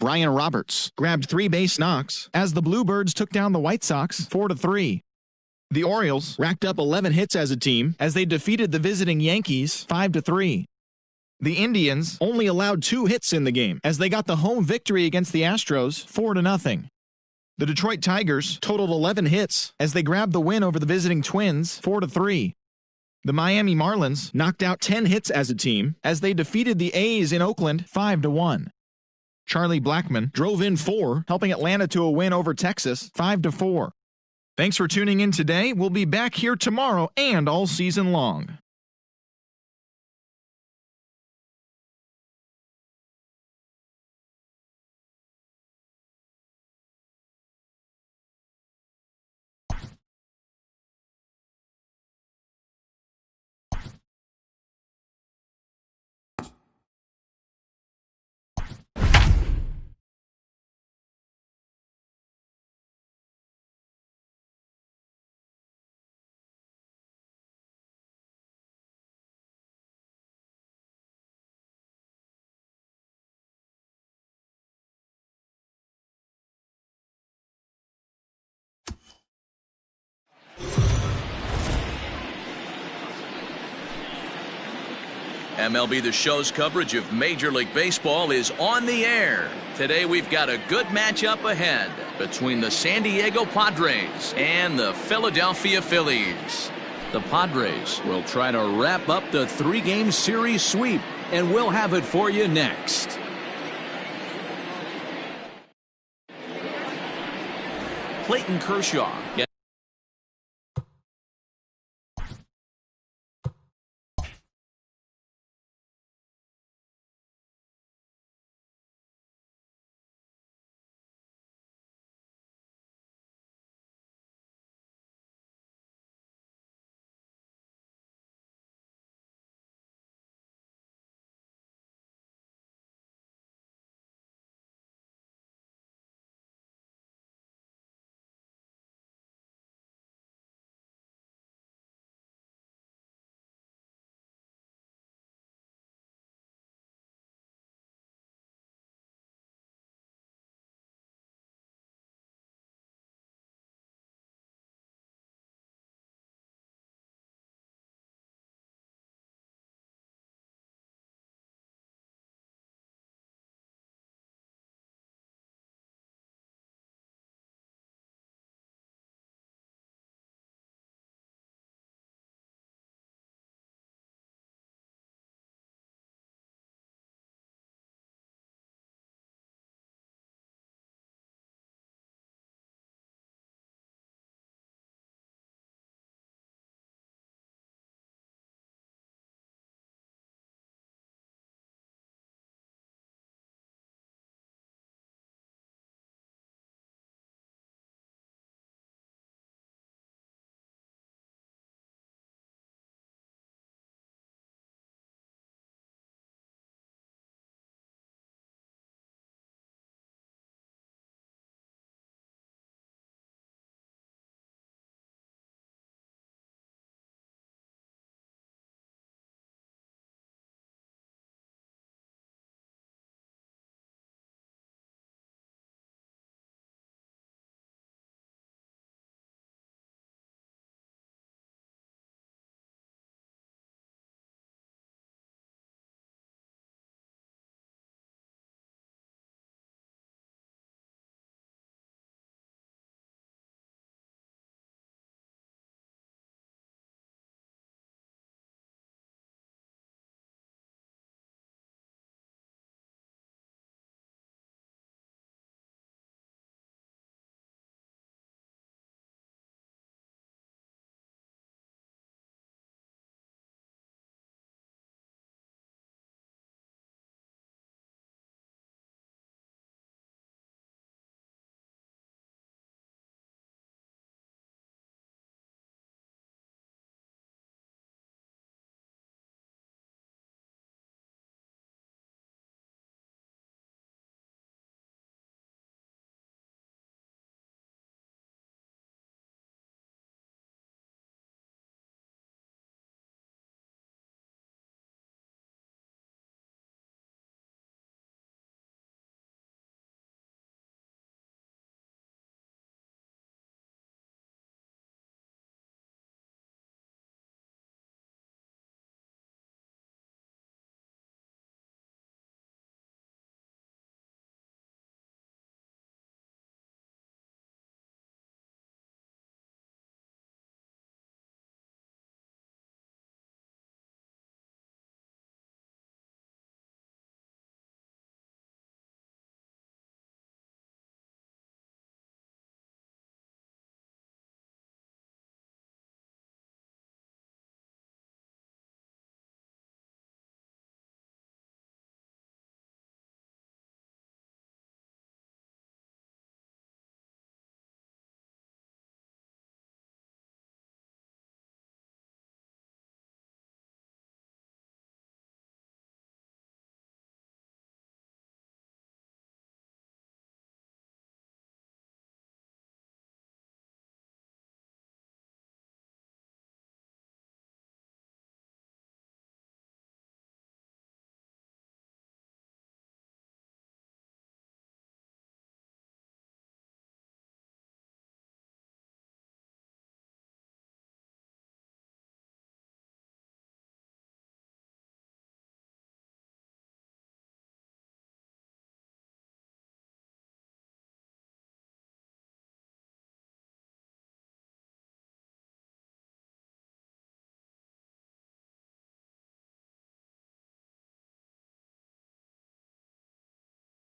Brian Roberts grabbed 3 base knocks as the Bluebirds took down the White Sox 4-3. The Orioles racked up 11 hits as a team as they defeated the visiting Yankees 5-3. The Indians only allowed 2 hits in the game as they got the home victory against the Astros 4-0. The Detroit Tigers totaled 11 hits as they grabbed the win over the visiting Twins 4-3. The Miami Marlins knocked out 10 hits as a team as they defeated the A's in Oakland 5-1. Charlie Blackmon drove in 4, helping Atlanta to a win over Texas 5-4. Thanks for tuning in today. We'll be back here tomorrow and all season long. MLB The Show's coverage of Major League Baseball is on the air. Today we've got a good matchup ahead between the San Diego Padres and the Philadelphia Phillies. The Padres will try to wrap up the 3-game series sweep, and we'll have it for you next. Clayton Kershaw.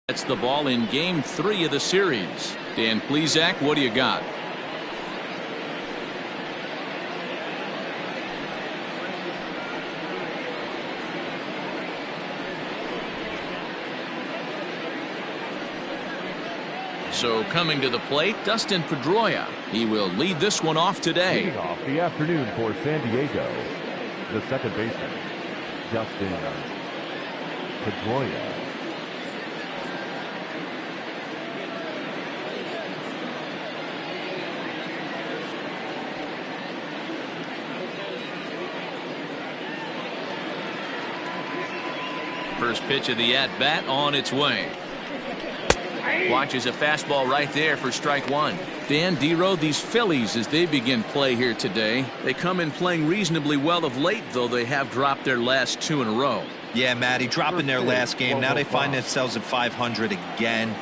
That's the ball in Game 3 of the series. Dan Plesac, what do you got? So coming to the plate, Dustin Pedroia. He will lead this one off today. Leading off the afternoon for San Diego, the second baseman, Dustin Pedroia. First pitch of the at-bat on its way. Watches a fastball right there for strike one. Dan Dero, these Phillies, as they begin play here today, they come in playing reasonably well of late, though they have dropped their last 2 in a row. Yeah, Matty, dropping their last game. Now they find themselves at 500 again.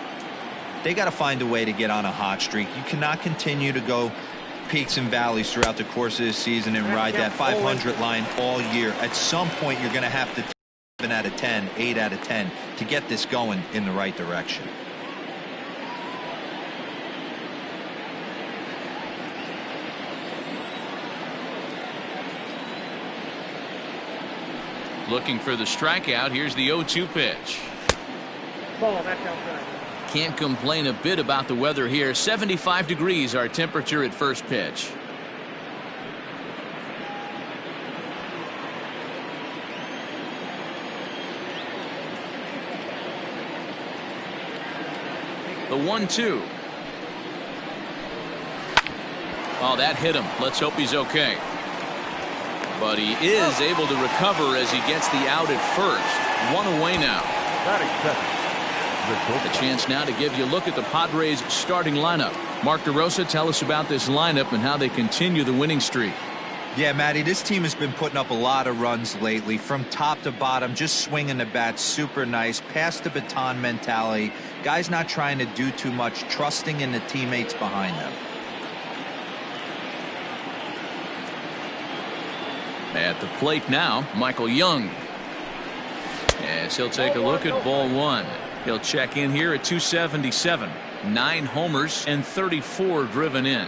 They got to find a way to get on a hot streak. You cannot continue to go peaks and valleys throughout the course of the season and ride that 500 line all year. At some point, you're going to have to 7 out of 10, 8 out of 10 to get this going in the right direction. Looking for the strikeout. Here's the 0-2 pitch. Ball, that's outside. Can't complain a bit about the weather here. 75 degrees our temperature at first pitch. The 1-2. Oh, that hit him. Let's hope he's okay. But he is able to recover as he gets the out at first. 1 away now. A chance now to give you a look at the Padres starting lineup. Mark DeRosa, tell us about this lineup and how they continue the winning streak. Yeah, Matty, this team has been putting up a lot of runs lately from top to bottom, just swinging the bat super nice, pass the baton mentality. Guys not trying to do too much, trusting in the teammates behind them. At the plate now, Michael Young. As he'll take a look at ball one. He'll check in here at 277. 9 homers and 34 driven in.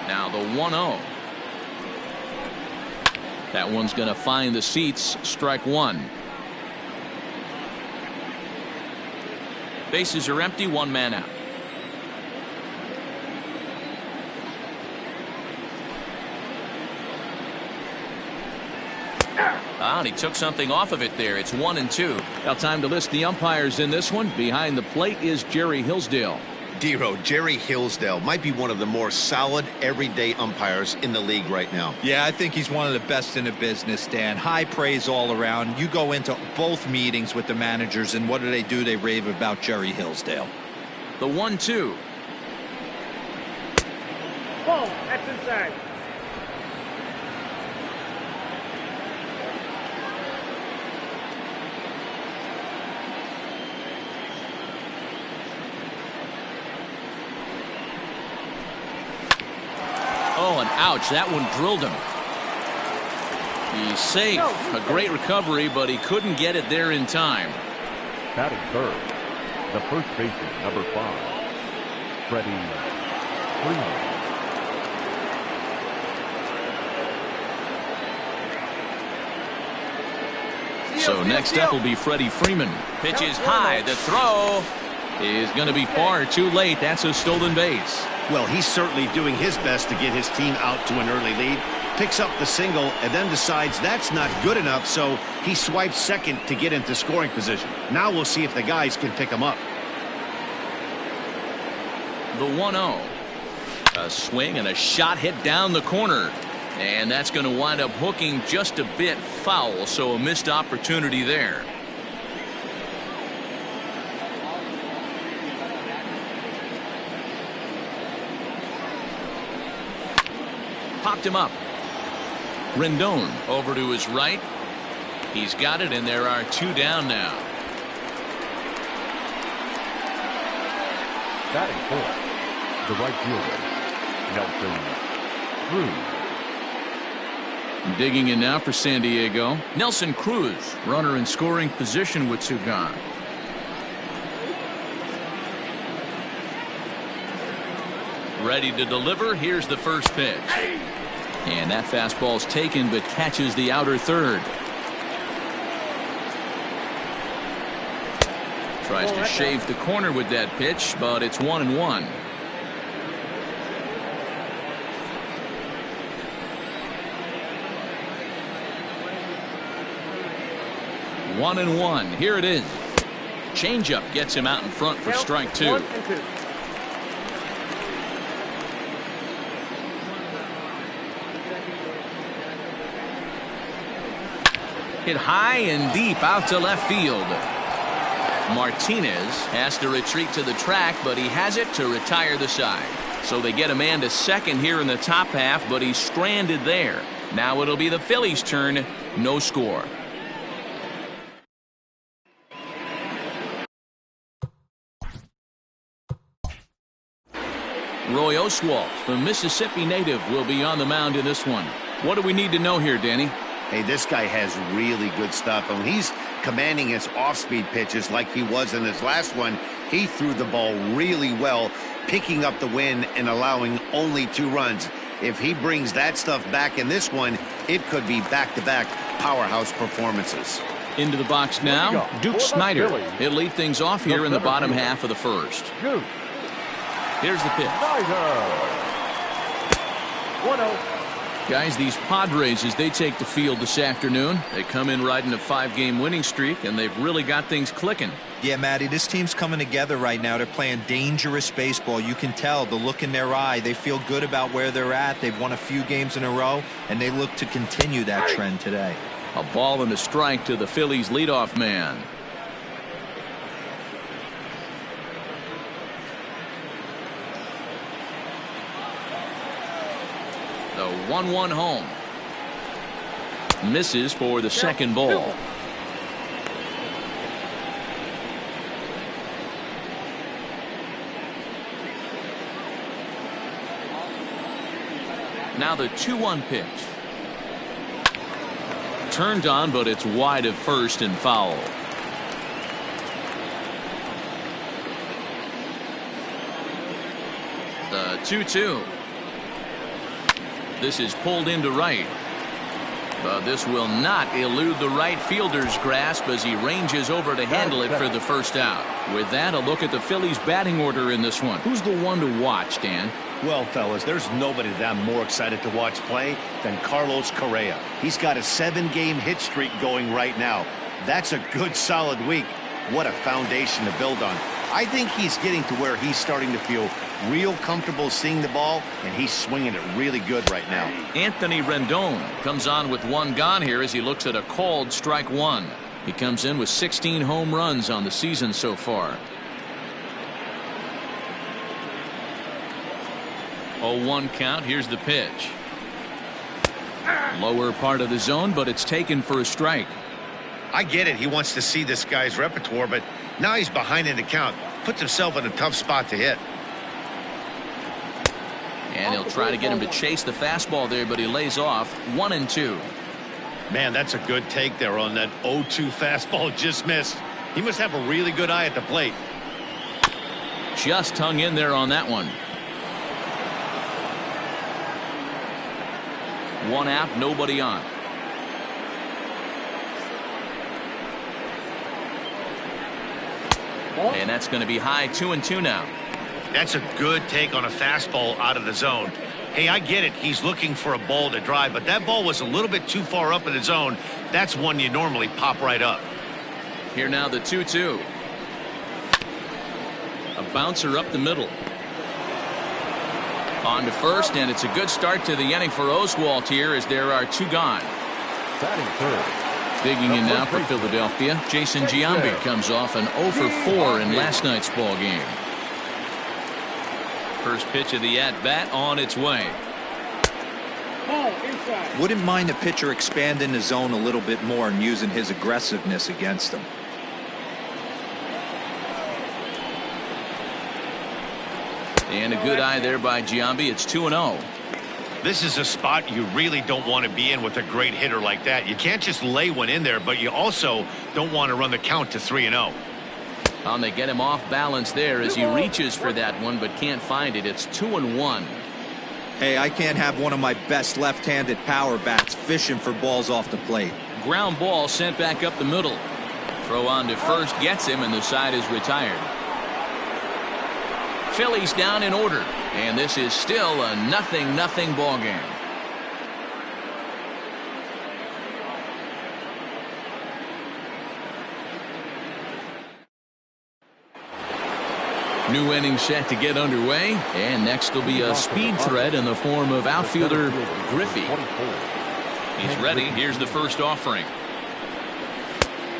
Now the 1-0. That one's going to find the seats. Strike one. Bases are empty, 1 man out. And he took something off of it there. It's 1-2. Now time to list the umpires in this one. Behind the plate is Jerry Hillsdale. Dero, Jerry Hillsdale might be one of the more solid everyday umpires in the league right now. Yeah, I think he's one of the best in the business, Dan. High praise all around. You go into both meetings with the managers, and what do? They rave about Jerry Hillsdale. The 1-2. Ball, that's inside. Oh, and ouch, that one drilled him. He's safe. A great recovery, but he couldn't get it there in time. Batting third, the first baseman, number 5, Freddie Freeman. So next up will be Freddie Freeman. Pitch is high. The throw is going to be far too late. That's a stolen base. Well, he's certainly doing his best to get his team out to an early lead. Picks up the single and then decides that's not good enough, so he swipes second to get into scoring position. Now we'll see if the guys can pick him up. The 1-0. A swing and a shot hit down the corner. And that's going to wind up hooking just a bit foul, so a missed opportunity there. Popped him up. Rendon over to his right. He's got it, and there are 2 down now. Batting fourth, the right fielder, Nelson Cruz. Digging in now for San Diego, Nelson Cruz, runner in scoring position with two gone. Ready to deliver. Here's the first pitch. And that fastball's taken but catches the outer third. Tries to shave the corner with that pitch, but it's 1-1. 1-1. Here it is. Changeup gets him out in front for strike two. 1-2. Hit high and deep out to left field. Martinez has to retreat to the track, but he has it to retire the side. So they get a man to second here in the top half, but he's stranded there. Now it'll be the Phillies' turn. No score. Roy Oswalt, the Mississippi native, will be on the mound in this one. What do we need to know here, Danny? Hey, this guy has really good stuff. And he's commanding his off-speed pitches like he was in his last one. He threw the ball really well, picking up the win and allowing only 2 runs. If he brings that stuff back in this one, it could be back-to-back powerhouse performances. Into the box now, Duke Snider. He'll lead things off here in the bottom half of the first. Here's the pitch. 1-0. Guys, these Padres, as they take the field this afternoon, they come in riding a 5-game winning streak, and they've really got things clicking. Yeah, Matty, this team's coming together right now. They're playing dangerous baseball. You can tell the look in their eye. They feel good about where they're at. They've won a few games in a row, and they look to continue that trend today. A ball and a strike to the Phillies' leadoff man. The 1-1 home. Misses for the second ball. Now the 2-1 pitch. Turned on, but it's wide of first and foul. The 2-2. This is pulled into right. But this will not elude the right fielder's grasp as he ranges over to handle it for the first out. With that, a look at the Phillies' batting order in this one. Who's the one to watch, Dan? Well, fellas, there's nobody that I'm more excited to watch play than Carlos Correa. He's got a 7-game hit streak going right now. That's a good, solid week. What a foundation to build on. I think he's getting to where he's starting to feel real comfortable seeing the ball, and he's swinging it really good right now. Anthony Rendon comes on with 1 gone here as he looks at a called strike 1. He comes in with 16 home runs on the season so far. 0-1 count. Here's the pitch. Lower part of the zone, but it's taken for a strike. I get it. He wants to see this guy's repertoire, but now he's behind in the count. Puts himself in a tough spot to hit. And he'll try to get him to chase the fastball there, but he lays off. 1-2. Man, that's a good take there on that 0-2 fastball. Just missed. He must have a really good eye at the plate. Just hung in there on that one. 1 out, nobody on. And that's going to be high. 2-2 now. That's a good take on a fastball out of the zone. Hey, I get it. He's looking for a ball to drive, but that ball was a little bit too far up in the zone. That's one you normally pop right up. Here now the 2-2. A bouncer up the middle. On to first, and it's a good start to the inning for Oswalt here as there are 2 gone. Batting third. Digging in now for Philadelphia, Jason Giambi comes off an 0 for 4 in last night's ball game. First pitch of the at-bat on its way. Ball inside. Wouldn't mind a pitcher expanding the zone a little bit more and using his aggressiveness against them. And a good eye there by Giambi. It's 2-0. This is a spot you really don't want to be in with a great hitter like that. You can't just lay one in there, but you also don't want to run the count to 3-0. And they get him off balance there as he reaches for that one but can't find it. It's 2-1. Hey, I can't have one of my best left-handed power bats fishing for balls off the plate. Ground ball sent back up the middle. Throw on to first gets him, and the side is retired. Phillies down in order, and this is still a 0-0 ball game. New inning set to get underway, and next will be a speed threat in the form of outfielder Griffey. He's ready. Here's the first offering.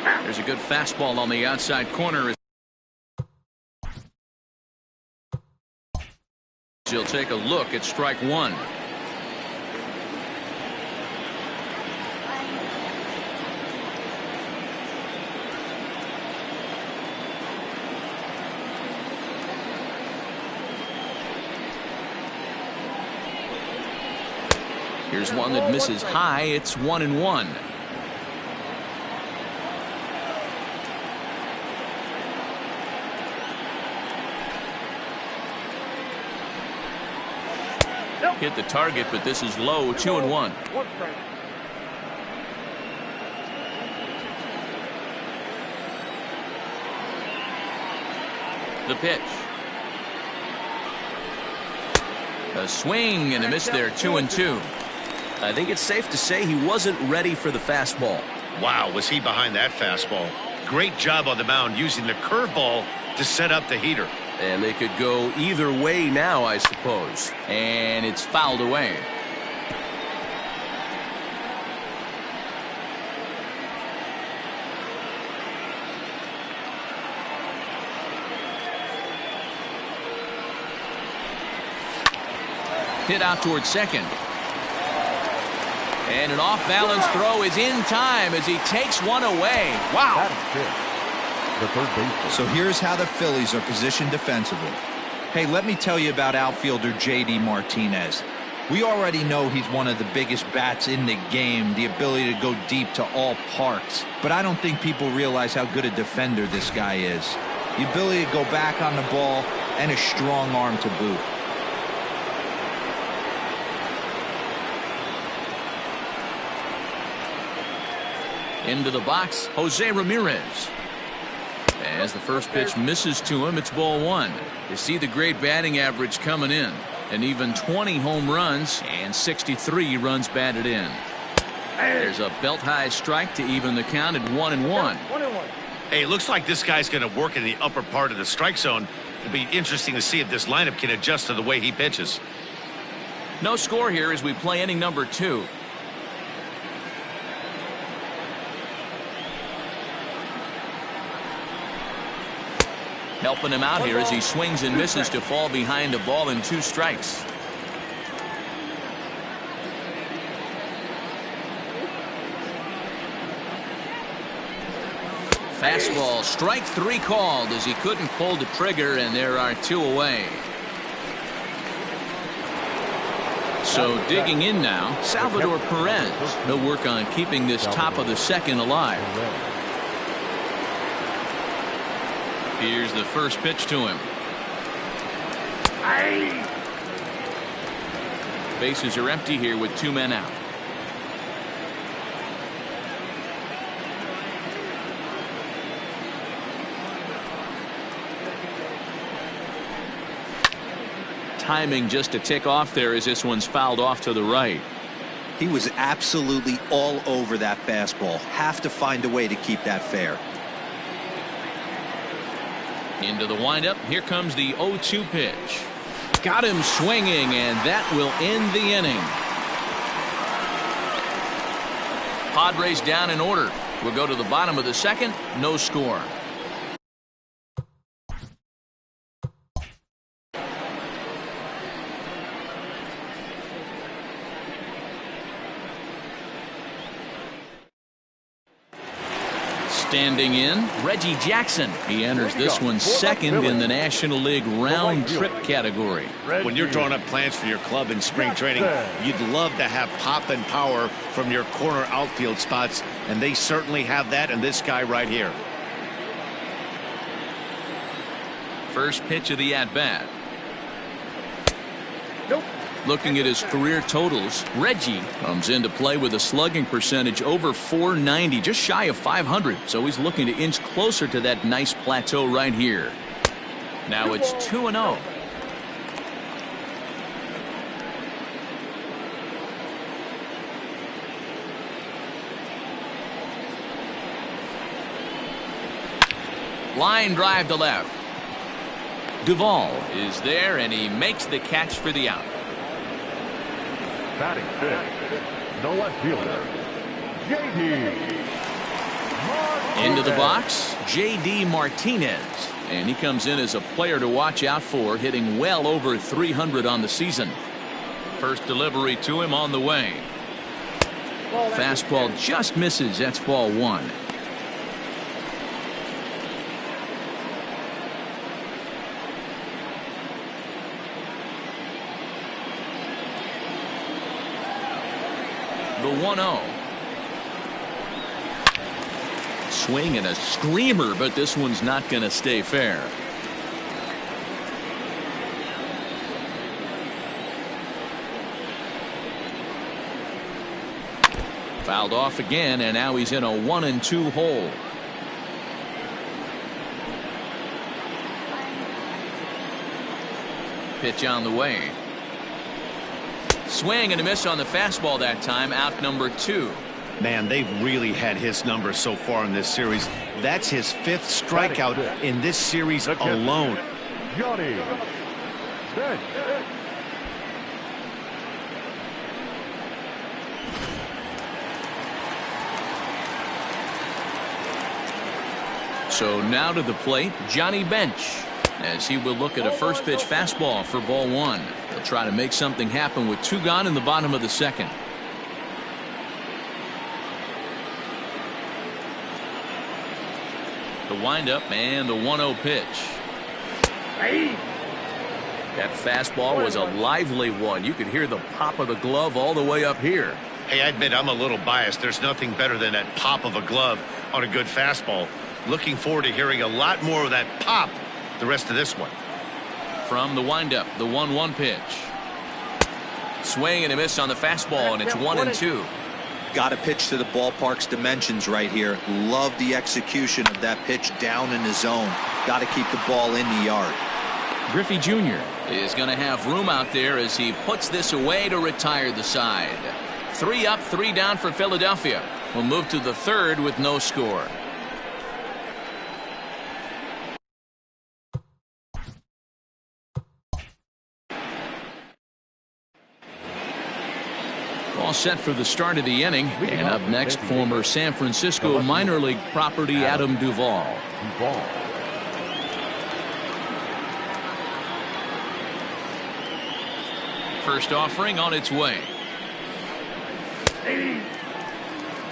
There's a good fastball on the outside corner. He'll take a look at strike one. Here's one that misses high. It's 1-1. Hit the target, but this is low. 2-1. The pitch. A swing and a miss there. 2-2. I think it's safe to say he wasn't ready for the fastball. Wow, was he behind that fastball. Great job on the mound using the curveball to set up the heater. And they could go either way now, I suppose. And it's fouled away. Hit out towards second. And an off-balance throw is in time as he takes one away. Wow. The third baseman. So here's how the Phillies are positioned defensively. Hey, let me tell you about outfielder J.D. Martinez. We already know he's one of the biggest bats in the game, the ability to go deep to all parks. But I don't think people realize how good a defender this guy is. The ability to go back on the ball and a strong arm to boot. Into the box, Jose Ramirez. As the first pitch misses to him, it's ball one. You see the great batting average coming in. And even 20 home runs and 63 runs batted in. There's a belt-high strike to even the count at 1-1. Hey, it looks like this guy's going to work in the upper part of the strike zone. It'll be interesting to see if this lineup can adjust to the way he pitches. No score here as we play inning number 2. Helping him out here as he swings and misses to fall behind a ball and 2 strikes. Fastball, strike 3 called as he couldn't pull the trigger, and there are 2 away. So digging in now, Salvador Perez. He'll work on keeping this top of the second alive. Here's the first pitch to him. Bases are empty here with 2 men out. Timing just a tick off there as this one's fouled off to the right. He was absolutely all over that fastball. Have to find a way to keep that fair. Into the windup. Here comes the 0-2 pitch. Got him swinging, and that will end the inning. Padres down in order. We'll go to the bottom of the second. No score. Standing in, Reggie Jackson. He enters this one second in the National League round trip category. When you're drawing up plans for your club in spring training, you'd love to have pop and power from your corner outfield spots, and they certainly have that in this guy right here. First pitch of the at-bat. Nope. Looking at his career totals, Reggie comes into play with a slugging percentage over .490, just shy of .500. So he's looking to inch closer to that nice plateau right here. Now it's 2-0. Line drive to left. Duvall is there, and he makes the catch for the out. Batting fifth, the left fielder, J.D. Into the box, J.D. Martinez. And he comes in as a player to watch out for, hitting well over 300 on the season. First delivery to him on the way. Fastball just misses. That's ball one. The 1-0. Swing and a screamer, but this one's not going to stay fair. Fouled off again, and now he's in a 1-2 hole. Pitch on the way. Swing and a miss on the fastball that time. Out number 2. Man, they've really had his number so far in this series. That's his 5th strikeout in this series alone. Johnny Bench. So now to the plate, Johnny Bench, as he will look at a first pitch fastball for ball one. He'll try to make something happen with 2 gone in the bottom of the second. The windup and the 1-0 pitch. That fastball was a lively one. You could hear the pop of the glove all the way up here. Hey, I admit I'm a little biased. There's nothing better than that pop of a glove on a good fastball. Looking forward to hearing a lot more of that pop the rest of this one. From the windup, the 1-1 pitch. Swing and a miss on the fastball, and it's 1-2. Got to pitch to the ballpark's dimensions right here. Love the execution of that pitch down in the zone. Got to keep the ball in the yard. Griffey Jr. is going to have room out there as he puts this away to retire the side. 3 up, 3 down for Philadelphia. We'll move to the third with no score. All set for the start of the inning. And up next, former San Francisco minor league property Adam Duvall. First offering on its way.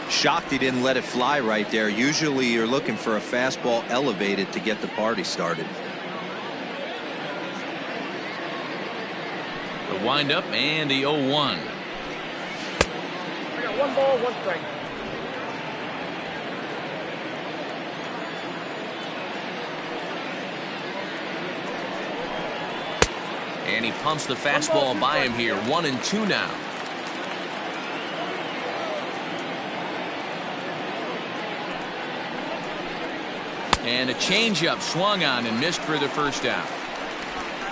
Shocked he didn't let it fly right there. Usually you're looking for a fastball elevated to get the party started. The windup and the 0-1. 1 ball, 1 strike. And he pumps the fastball by him here. 1-2 now. And a changeup swung on and missed for the first out.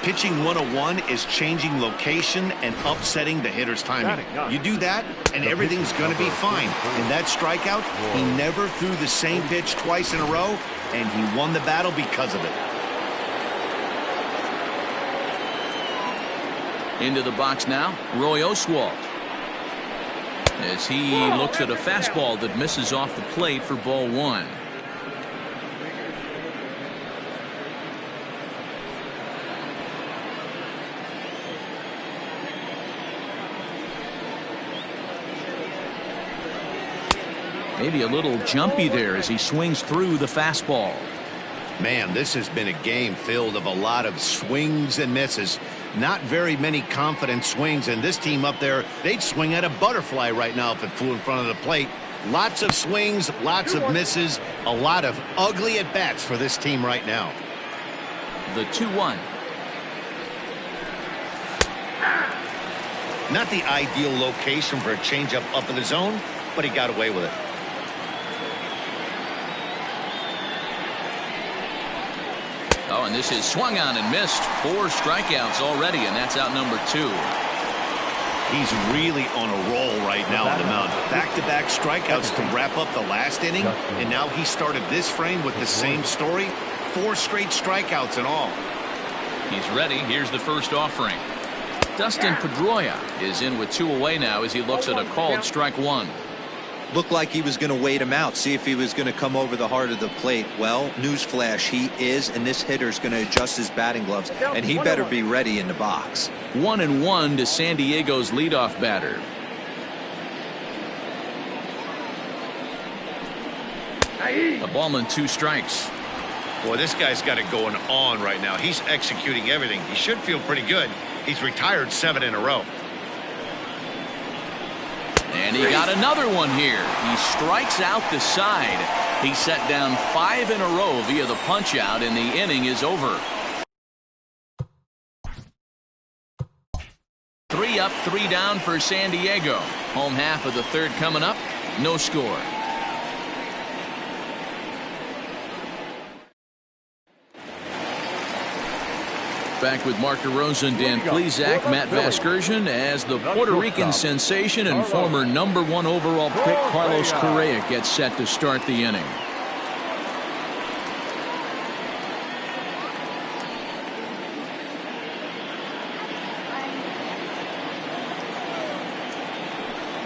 Pitching 101 is changing location and upsetting the hitter's timing. You do that, and everything's going to be fine. In that strikeout, he never threw the same pitch twice in a row, and he won the battle because of it. Into the box now, Roy Oswalt, as he looks at a fastball that misses off the plate for ball one. Maybe a little jumpy there as he swings through the fastball. Man, this has been a game filled of a lot of swings and misses. Not very many confident swings, and this team up there, they'd swing at a butterfly right now if it flew in front of the plate. Lots of swings, lots of misses, a lot of ugly at-bats for this team right now. The 2-1. Not the ideal location for a changeup up in the zone, but he got away with it. Oh, and this is swung on and missed. 4 strikeouts already, and that's out number 2. He's really on a roll right now on the mound. Back-to-back strikeouts to wrap up the last inning, and now he started this frame with the same story. 4 straight strikeouts in all. He's ready. Here's the first offering. Dustin Pedroia is in with 2 away now as he looks at a called strike 1. Looked like he was going to wait him out, see if he was going to come over the heart of the plate. Well, newsflash, he is, and this hitter's going to adjust his batting gloves, and he better be ready in the box. 1-1 to San Diego's leadoff batter. A ball and 2 strikes. Boy, this guy's got it going on right now. He's executing everything. He should feel pretty good. He's retired 7 in a row. And he got another one here. He strikes out the side. He set down 5 in a row via the punch out, and the inning is over. 3 up, 3 down for San Diego. Home half of the 3rd coming up. No score. Back with Mark DeRosa and Dan Plesac, Matt Vasgersian, as the Puerto Rican sensation and former #1 overall pick Carlos Correa gets set to start the inning.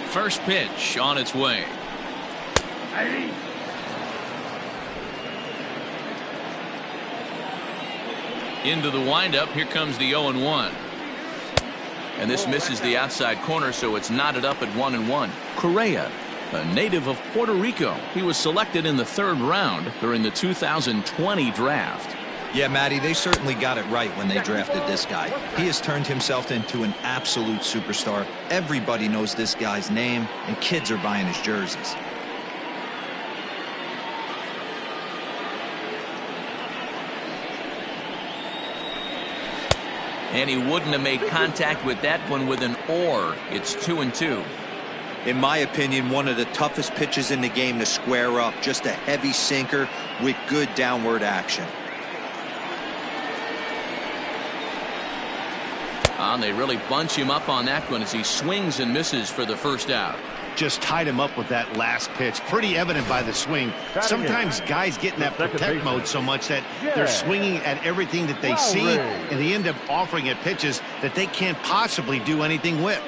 First pitch on its way. Into the windup. Here comes the 0-1. And this misses the outside corner, so it's knotted up at 1-1. Correa, a native of Puerto Rico. He was selected in the 3rd round during the 2020 draft. Yeah, Matty, they certainly got it right when they drafted this guy. He has turned himself into an absolute superstar. Everybody knows this guy's name, and kids are buying his jerseys. And he wouldn't have made contact with that one with an or. It's 2-2. In my opinion, one of the toughest pitches in the game to square up. Just a heavy sinker with good downward action. And they really bunch him up on that one as he swings and misses for the first out. Just tied him up with that last pitch. Pretty evident by the swing. Sometimes guys get in that protect mode so much that they're swinging at everything that they see, and they end up offering at pitches that they can't possibly do anything with.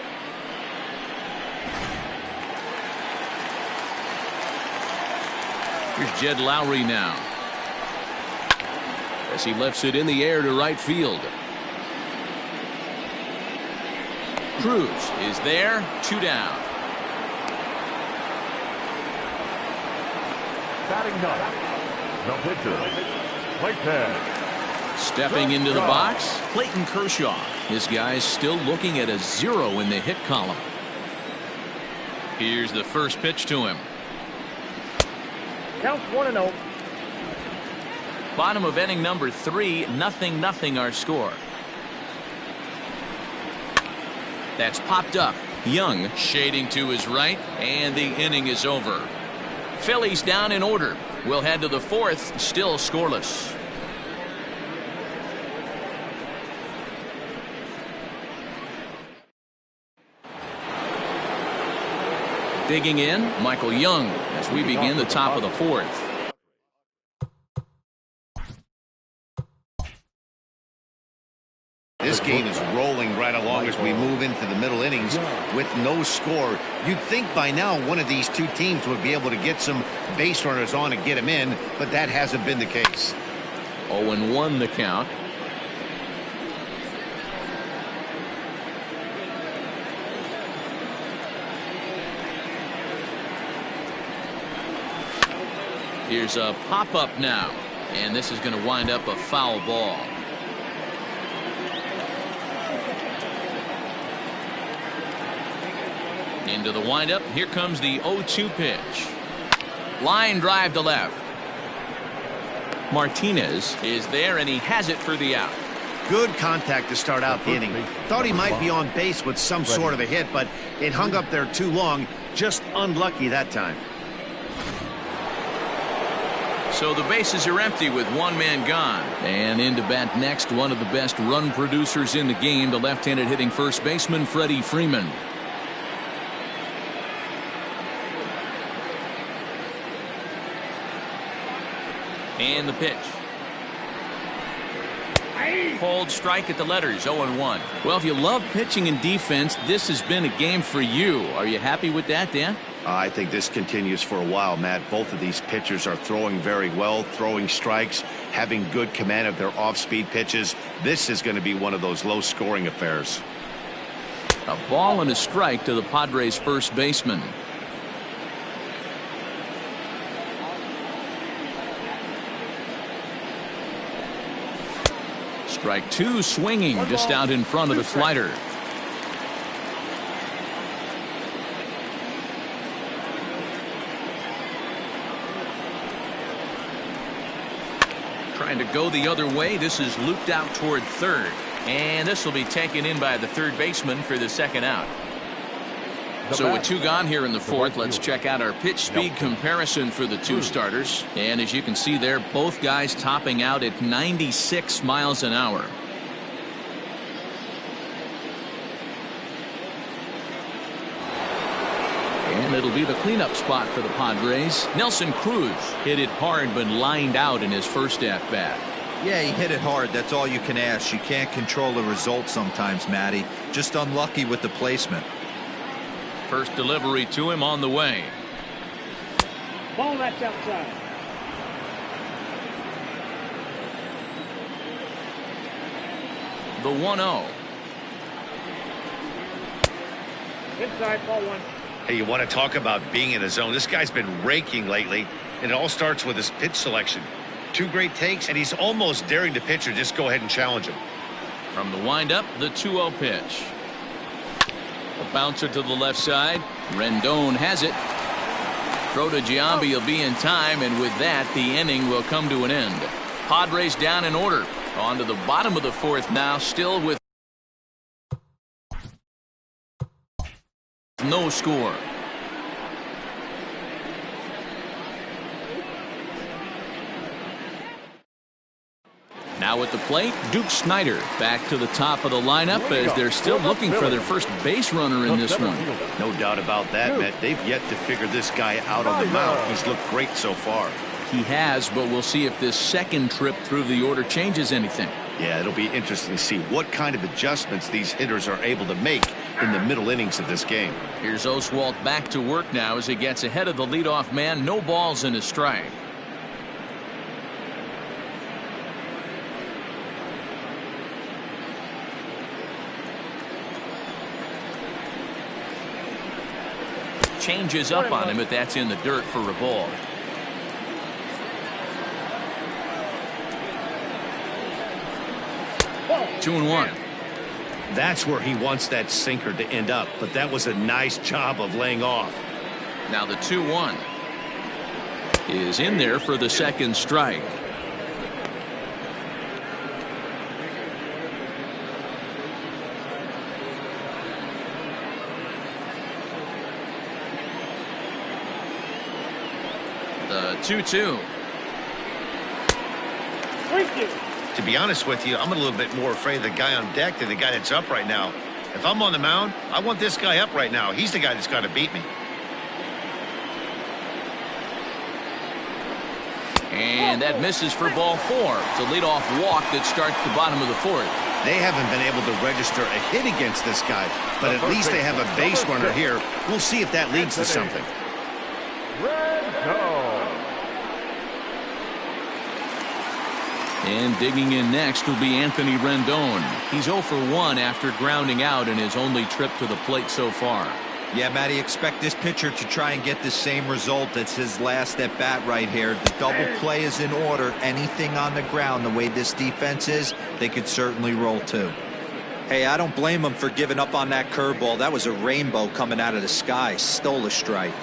Here's Jed Lowry now, as he lifts it in the air to right field. Cruz is there, 2 down. Batting 9, the pitcher, Clayton. Stepping into the box, Clayton Kershaw. His guy's still looking at a 0 in the hit column. Here's the first pitch to him. Counts 1-0. Bottom of inning number 3, 0-0 our score. That's popped up. Young shading to his right, and the inning is over. Phillies down in order. We'll head to the 4th, still scoreless. Digging in, Michael Young, as we begin the top of the 4th. This game is rolling right along as we move into the middle innings with no score. You'd think by now one of these 2 teams would be able to get some base runners on and get them in, but that hasn't been the case. 0-1 the count. Here's a pop-up now, and this is going to wind up a foul ball. Into the windup. Here comes the 0-2 pitch. Line drive to left. Martinez is there, and he has it for the out. Good contact to start out the inning. Thought he might be on base with some sort of a hit, but it hung up there too long. Just unlucky that time. So the bases are empty with one man gone. And in to bat next, one of the best run producers in the game, the left-handed hitting first baseman, Freddie Freeman. And the pitch. Cold strike at the letters, 0-1. Well, if you love pitching and defense, this has been a game for you. Are you happy with that, Dan? I think this continues for a while, Matt. Both of these pitchers are throwing very well, throwing strikes, having good command of their off-speed pitches. This is going to be one of those low-scoring affairs. A ball and a strike to the Padres' first baseman. Strike two, swinging just out in front of the slider. Trying to go the other way. This is looped out toward third. And this will be taken in by the third baseman for the second out. So with two gone here in the fourth, let's check out our pitch speed comparison for the two starters. And as you can see there, both guys topping out at 96 miles an hour. And it'll be the cleanup spot for the Padres. Nelson Cruz hit it hard but lined out in his first at-bat. Yeah, he hit it hard. That's all you can ask. You can't control the result sometimes, Matty. Just unlucky with the placement. First delivery to him on the way. Ball that's outside. The 1-0. Inside, ball one. Hey, you want to talk about being in a zone? This guy's been raking lately, and it all starts with his pitch selection. Two great takes, and he's almost daring the pitcher just go ahead and challenge him. From the windup, the 2-0 pitch. A bouncer to the left side. Rendon has it. Throw to Giambi will be in time, and with that, the inning will come to an end. Padres down in order. On to the bottom of the fourth now, still with no score. Now at the plate, Duke Snider back to the top of the lineup as they're still looking for their first base runner in this one. No doubt about that, Matt. They've yet to figure this guy out on the mound. He's looked great so far. He has, but we'll see if this second trip through the order changes anything. Yeah, it'll be interesting to see what kind of adjustments these hitters are able to make in the middle innings of this game. Here's Oswalt back to work now as he gets ahead of the leadoff man. No balls in a strike. Changes up on him, but that's in the dirt for a ball. Two and one. That's where he wants that sinker to end up, but that was a nice job of laying off. Now the 2-1 is in there for the second strike. The 2-2. To be honest with you, I'm a little bit more afraid of the guy on deck than the guy that's up right now. If I'm on the mound, I want this guy up right now. He's the guy that's got to beat me. And that misses for ball four. It's a leadoff walk that starts the bottom of the fourth. They haven't been able to register a hit against this guy, but at least they have a base runner here. We'll see if that leads to something. And digging in next will be Anthony Rendon. He's 0 for 1 after grounding out in his only trip to the plate so far. Yeah, Matty, expect this pitcher to try and get the same result. That's his last at bat right here. The double play is in order. Anything on the ground, the way this defense is, they could certainly roll too. Hey, I don't blame him for giving up on that curveball. That was a rainbow coming out of the sky. Stole a strike.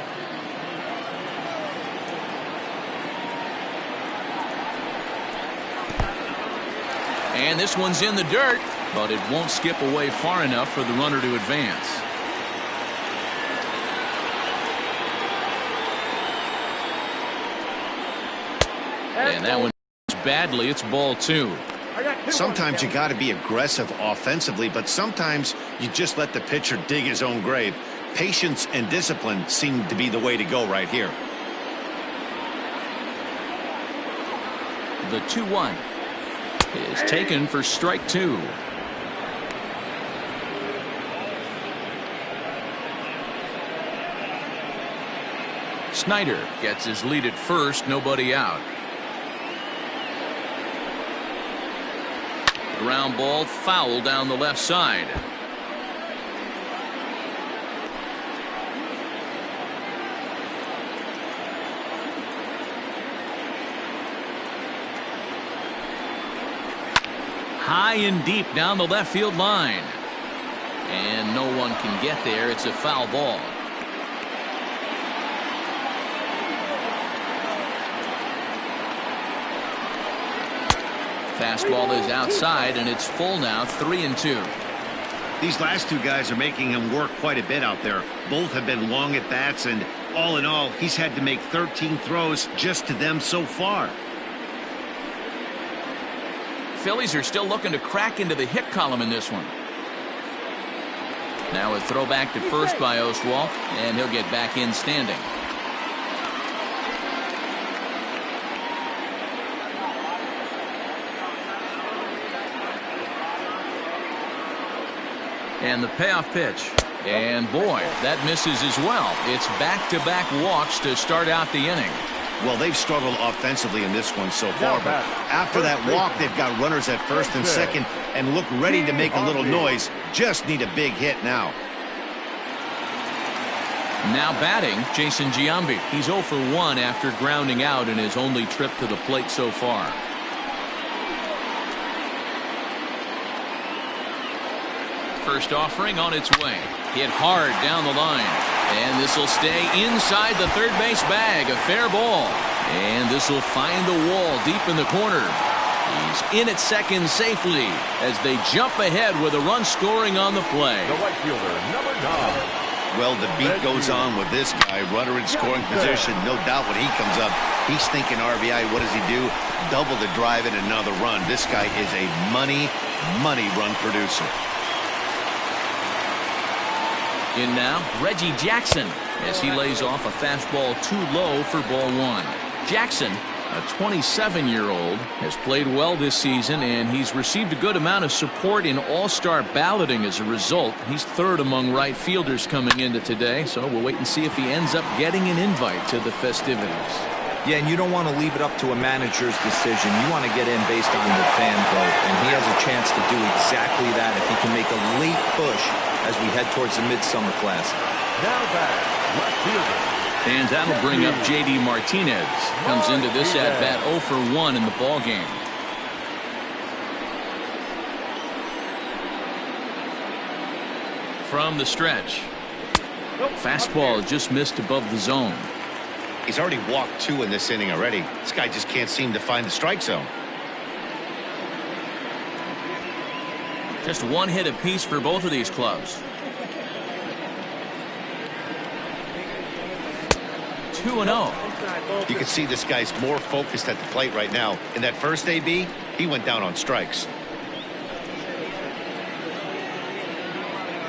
And this one's in the dirt, but it won't skip away far enough for the runner to advance. And that one badly. It's ball 2. Sometimes you got to be aggressive offensively, but sometimes you just let the pitcher dig his own grave. Patience and discipline seem to be the way to go right here. The 2-1 is taken for strike 2. Snyder gets his lead at first, nobody out. Ground ball foul down the left side. High and deep down the left field line. And no one can get there. It's a foul ball. Fastball is outside, and it's full now, 3-2. These last two guys are making him work quite a bit out there. Both have been long at bats, and all in all, he's had to make 13 throws just to them so far. Phillies are still looking to crack into the hit column in this one. Now a throw back to first by Ostwald, and he'll get back in standing. And the payoff pitch. And boy, that misses as well. It's back-to-back walks to start out the inning. Well, they've struggled offensively in this one so far, but after that walk, they've got runners at first and second and look ready to make a little noise. Just need a big hit now. Now batting, Jason Giambi. He's 0 for 1 after grounding out in his only trip to the plate so far. First offering on its way. Hit hard down the line. And this will stay inside the third base bag. A fair ball. And this will find the wall deep in the corner. He's in at second safely as they jump ahead with a run scoring on the play. The right fielder, number 9. Well, the beat goes on with this guy. Runner in scoring position. No doubt when he comes up, he's thinking RBI. What does he do? Double the drive and another run. This guy is a money run producer. In now, Reggie Jackson, as he lays off a fastball too low for ball 1. Jackson, a 27-year-old, has played well this season, and he's received a good amount of support in all-star balloting as a result. He's third among right fielders coming into today, so we'll wait and see if he ends up getting an invite to the festivities. Yeah, and you don't want to leave it up to a manager's decision. You want to get in based on the fan vote, and he has a chance to do exactly that if he can make a late push as we head towards the midsummer class. Now back, left fielder. And that'll bring up J.D. Martinez. Comes into this at-bat 0 for 1 in the ballgame. From the stretch. Fastball just missed above the zone. He's already walked 2 in this inning already. This guy just can't seem to find the strike zone. Just one hit apiece for both of these clubs. 2-0. You can see this guy's more focused at the plate right now. In that first AB, he went down on strikes.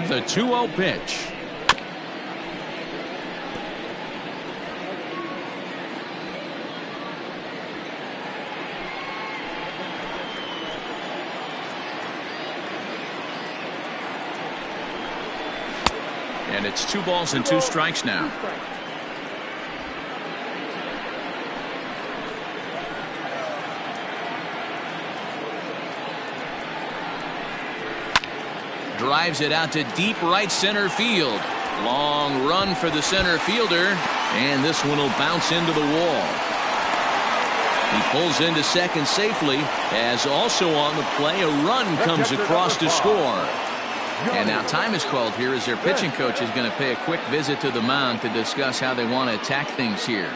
The 2-0 pitch. And it's 2 balls and 2 strikes now. Drives it out to deep right center field. Long run for the center fielder, and this one will bounce into the wall. He pulls into second safely, as also on the play, a run comes across to score. And now time is called here as their pitching coach is going to pay a quick visit to the mound to discuss how they want to attack things here.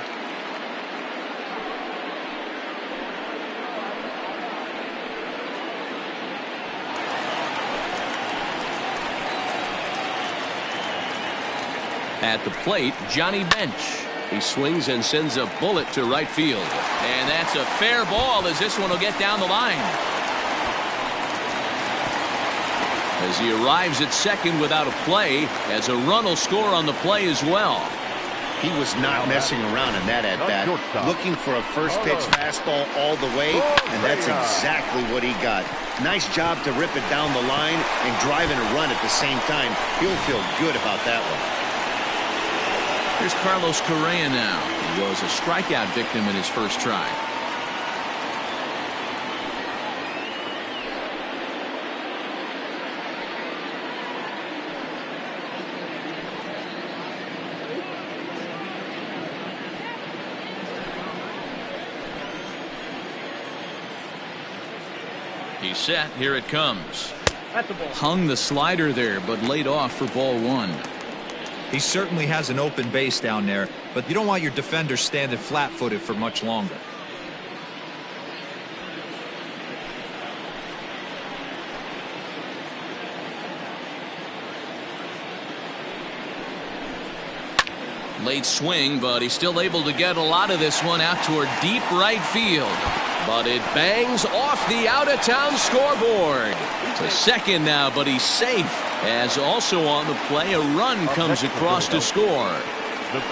At the plate, Johnny Bench. He swings and sends a bullet to right field. And that's a fair ball as this one will get down the line. As he arrives at second without a play, as a run will score on the play as well. He was not messing around in that at-bat, looking for a first-pitch fastball all the way, and that's exactly what he got. Nice job to rip it down the line and drive in a run at the same time. He'll feel good about that one. Here's Carlos Correa now. He was a strikeout victim in his first try. He's set. Here it comes. That's a ball. Hung the slider there, but laid off for ball one. He certainly has an open base down there, but you don't want your defender standing flat-footed for much longer. Late swing, but he's still able to get a lot of this one out toward deep right field. But it bangs off the out-of-town scoreboard. To second now, but he's safe. As also on the play, a run comes across to score.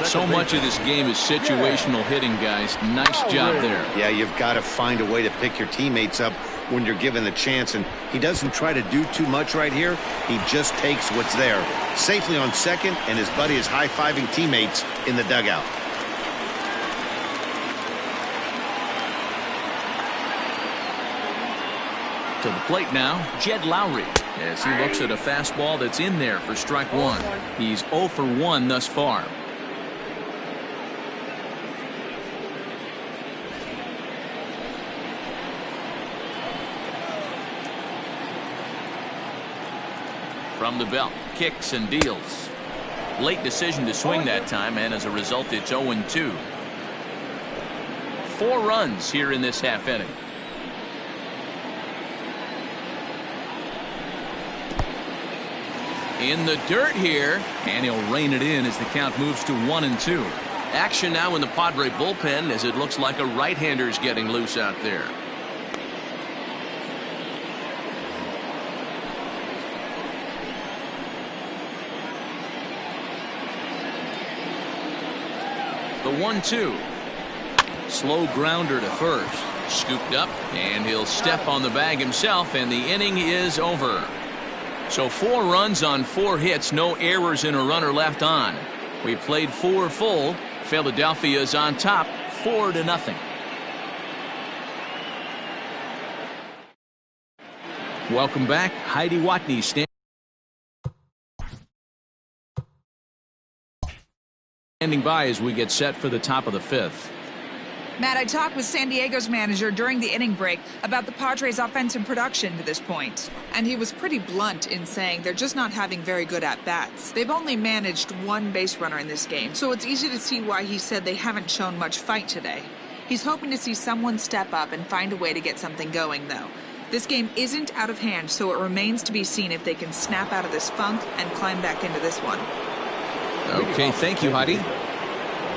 So much of this game is situational hitting, guys. Nice job there. Yeah, you've got to find a way to pick your teammates up when you're given the chance, and he doesn't try to do too much right here. He just takes what's there. Safely on second, and his buddy is high-fiving teammates in the dugout. To the plate now, Jed Lowry, as he looks at a fastball that's in there for strike one. He's 0 for 1 thus far. From the belt, kicks and deals. Late decision to swing that time, and as a result, it's 0-2. 4 runs here in this half inning. In the dirt here, and he'll rein it in as the count moves to 1-2. Action now in the Padre bullpen as it looks like a right-hander's getting loose out there. The 1-2. Slow grounder to first. Scooped up, and he'll step on the bag himself, and the inning is over. So 4 runs on 4 hits, no errors and a runner left on. We played 4 full. Philadelphia is on top, 4-0. Welcome back. Heidi Watney standing by as we get set for the top of the 5th. Matt, I talked with San Diego's manager during the inning break about the Padres' offensive production to this point. And he was pretty blunt in saying they're just not having very good at-bats. They've only managed 1 base runner in this game, so it's easy to see why he said they haven't shown much fight today. He's hoping to see someone step up and find a way to get something going, though. This game isn't out of hand, so it remains to be seen if they can snap out of this funk and climb back into this one. Okay, thank you, Heidi.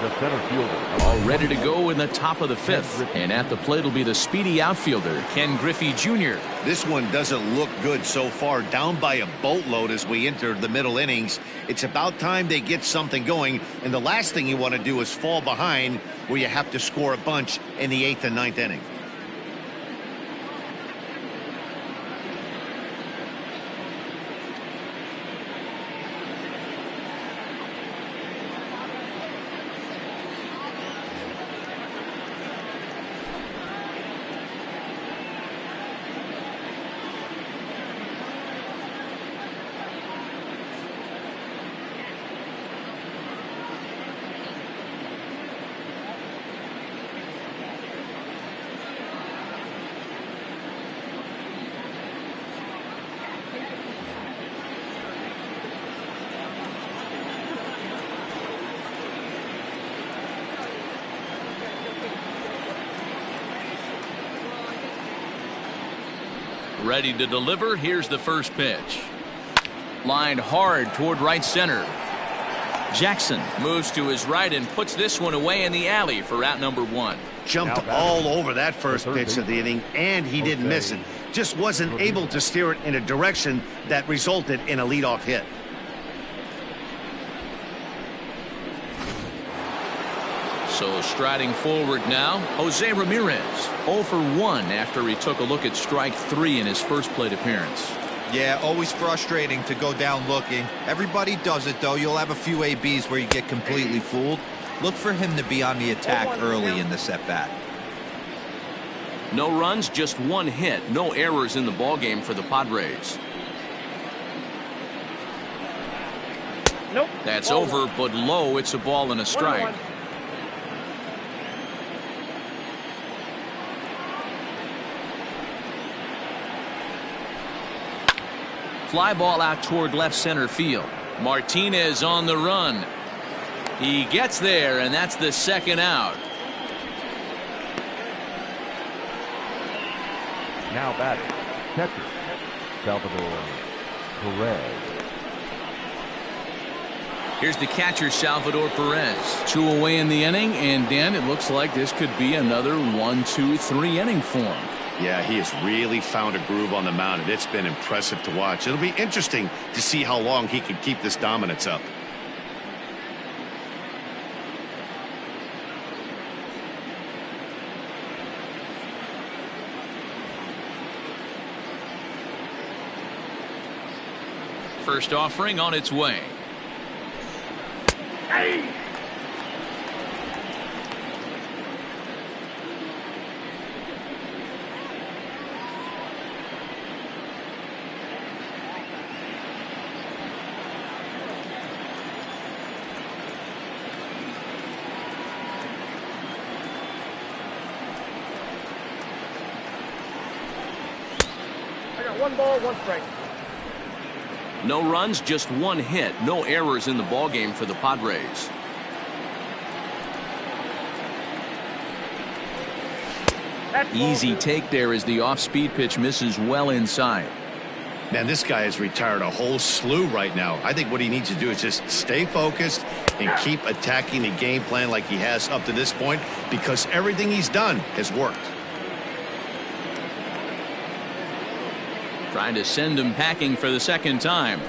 The center fielder. All ready to go in the top of the 5th. And at the plate will be the speedy outfielder, Ken Griffey Jr. This one doesn't look good so far. Down by a boatload as we enter the middle innings. It's about time they get something going. And the last thing you want to do is fall behind where you have to score a bunch in the 8th and 9th inning. Ready to deliver. Here's the first pitch. Lined hard toward right center. Jackson moves to his right and puts this one away in the alley for out number 1. Jumped all over that first pitch of the inning, and he didn't miss it. Just wasn't able to steer it in a direction that resulted in a leadoff hit. So striding forward now, Jose Ramirez. 0 for 1 after he took a look at strike 3 in his first plate appearance. Yeah, always frustrating to go down looking. Everybody does it, though. You'll have a few ABs where you get completely fooled. Look for him to be on the attack early in the at-bat. No runs, just 1 hit. No errors in the ballgame for the Padres. Nope. That's over, but low. It's a ball and a strike. Fly ball out toward left center field. Martinez on the run. He gets there, and that's the second out. Now batting, catcher, Salvador Perez. Here's the catcher, Salvador Perez. 2 away in the inning, and Dan, it looks like this could be another 1-2-3 inning for him. Yeah, he has really found a groove on the mound, and it's been impressive to watch. It'll be interesting to see how long he can keep this dominance up. First offering on its way. Hey! I got 1 ball, 1 strike. No runs, just 1 hit. No errors in the ballgame for the Padres. Easy take there as the off-speed pitch misses well inside. Man, this guy has retired a whole slew right now. I think what he needs to do is just stay focused and keep attacking the game plan like he has up to this point, because everything he's done has worked. Trying to send him packing for the second time.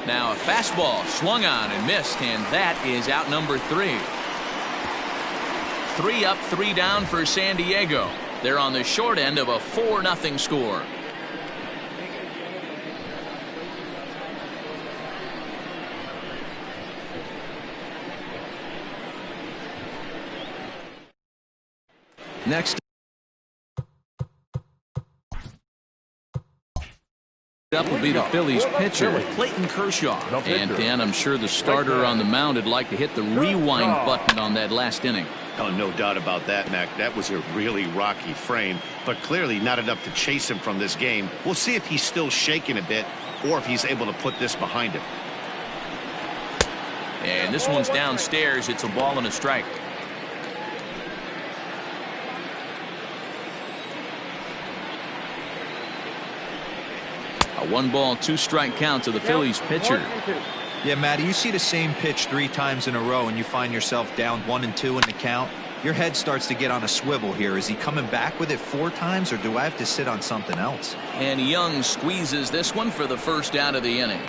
Now a fastball swung on and missed, and that is out number 3. 3 up, 3 down for San Diego. They're on the short end of a 4-0 score. Next up will be the Phillies pitcher, Clayton Kershaw. And Dan, I'm sure the starter on the mound would like to hit the rewind button on that last inning. Oh, no doubt about that, Mac. That was a really rocky frame, but clearly not enough to chase him from this game. We'll see if he's still shaking a bit or if he's able to put this behind him. And this one's downstairs. It's a ball and a strike. A 1-ball, 2-strike count to the Phillies pitcher. Yeah, Matty, you see the same pitch 3 times in a row and you find yourself down 1-2 in the count. Your head starts to get on a swivel here. Is he coming back with it 4 times, or do I have to sit on something else? And Young squeezes this one for the first out of the inning.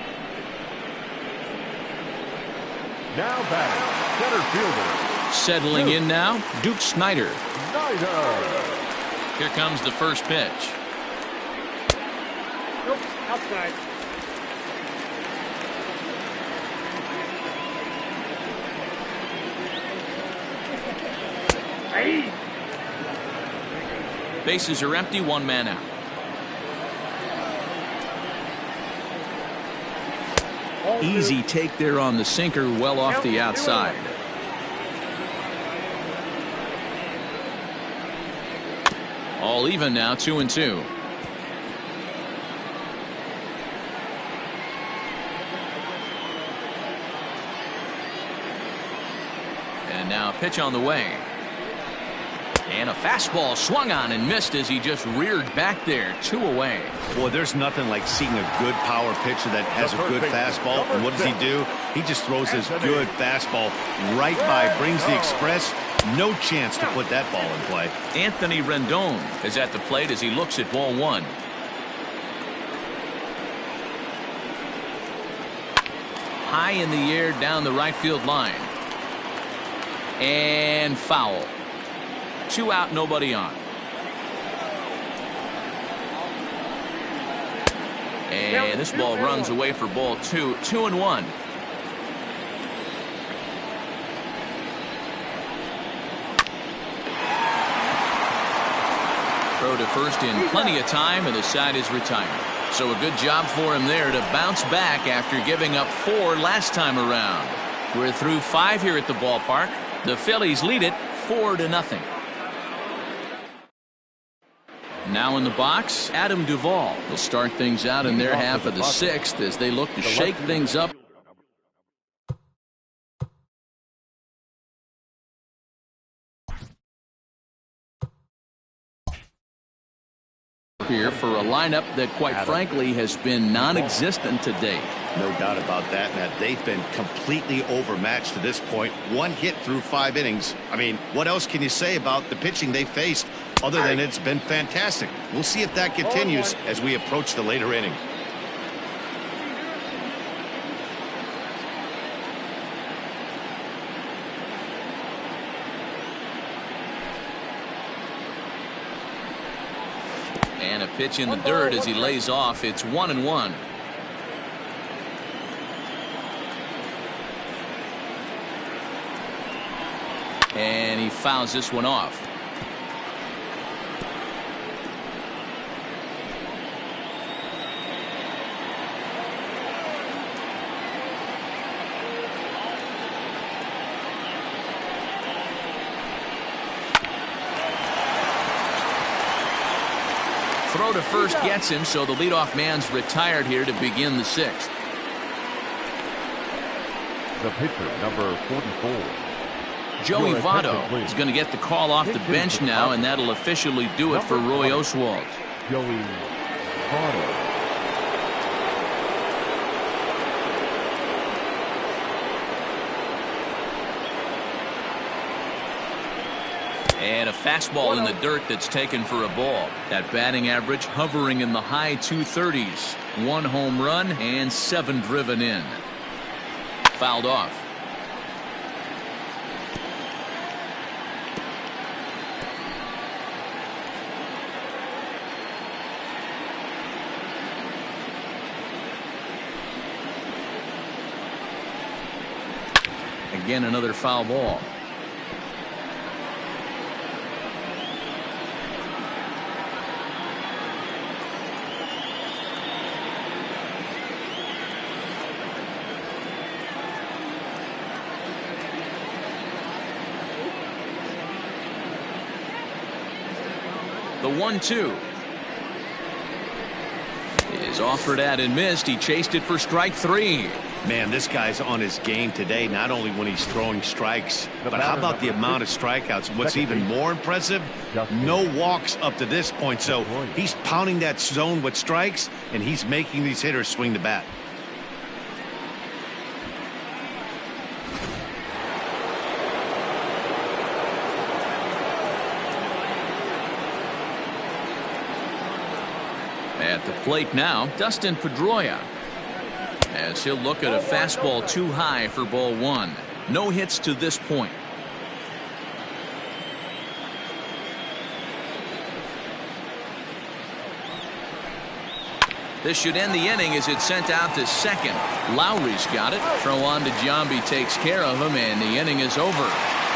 Now batting, center fielder. Settling in now, Duke Snider. Snyder. Here comes the first pitch. Nope, outside. Hey! Bases are empty, 1 man out. Easy take there on the sinker, well off the outside. All even now, 2-2. And now a pitch on the way. And a fastball swung on and missed as he just reared back there. 2 away. Boy, there's nothing like seeing a good power pitcher that has a good fastball. And what does he do? He just throws his good fastball right by, brings the express. No chance to put that ball in play. Anthony Rendon is at the plate as he looks at ball 1. High in the air down the right field line. And foul. 2 out, nobody on. And this ball runs away for ball 2. 2-1. Throw to first in plenty of time, and the side is retired. So a good job for him there to bounce back after giving up 4 last time around. We're through 5 here at the ballpark. The Phillies lead it 4-0. Now in the box, Adam Duvall will start things out in their half of the 6th as they look to shake things up. Here for a lineup that quite frankly has been non-existent to date. No doubt about that, Matt. They've been completely overmatched to this point. 1 hit through 5 innings. I mean, what else can you say about the pitching they faced other than it's been fantastic? We'll see if that continues as we approach the later innings. And a pitch in the dirt as he lays off. It's 1-1. And he fouls this one off. Throw to first gets him, so the leadoff man's retired here to begin the 6th. The pitcher, number 44. Joey Votto is going to get the call off the bench now, and that'll officially do it for Roy Oswalt. Joey Votto. And a fastball in the dirt that's taken for a ball. That batting average hovering in the high 230s. 1 home run and 7 driven in. Fouled off. Again, another foul ball. The 1-2 is offered at and missed. He chased it for strike 3. Man, this guy's on his game today, not only when he's throwing strikes, but how about the amount of strikeouts? What's even more impressive, no walks up to this point. So he's pounding that zone with strikes, and he's making these hitters swing the bat. At the plate now, Dustin Pedroia, as he'll look at a fastball too high for ball 1. No hits to this point. This should end the inning as it's sent out to second. Lowry's got it. Throw on to Giambi, takes care of him, and the inning is over.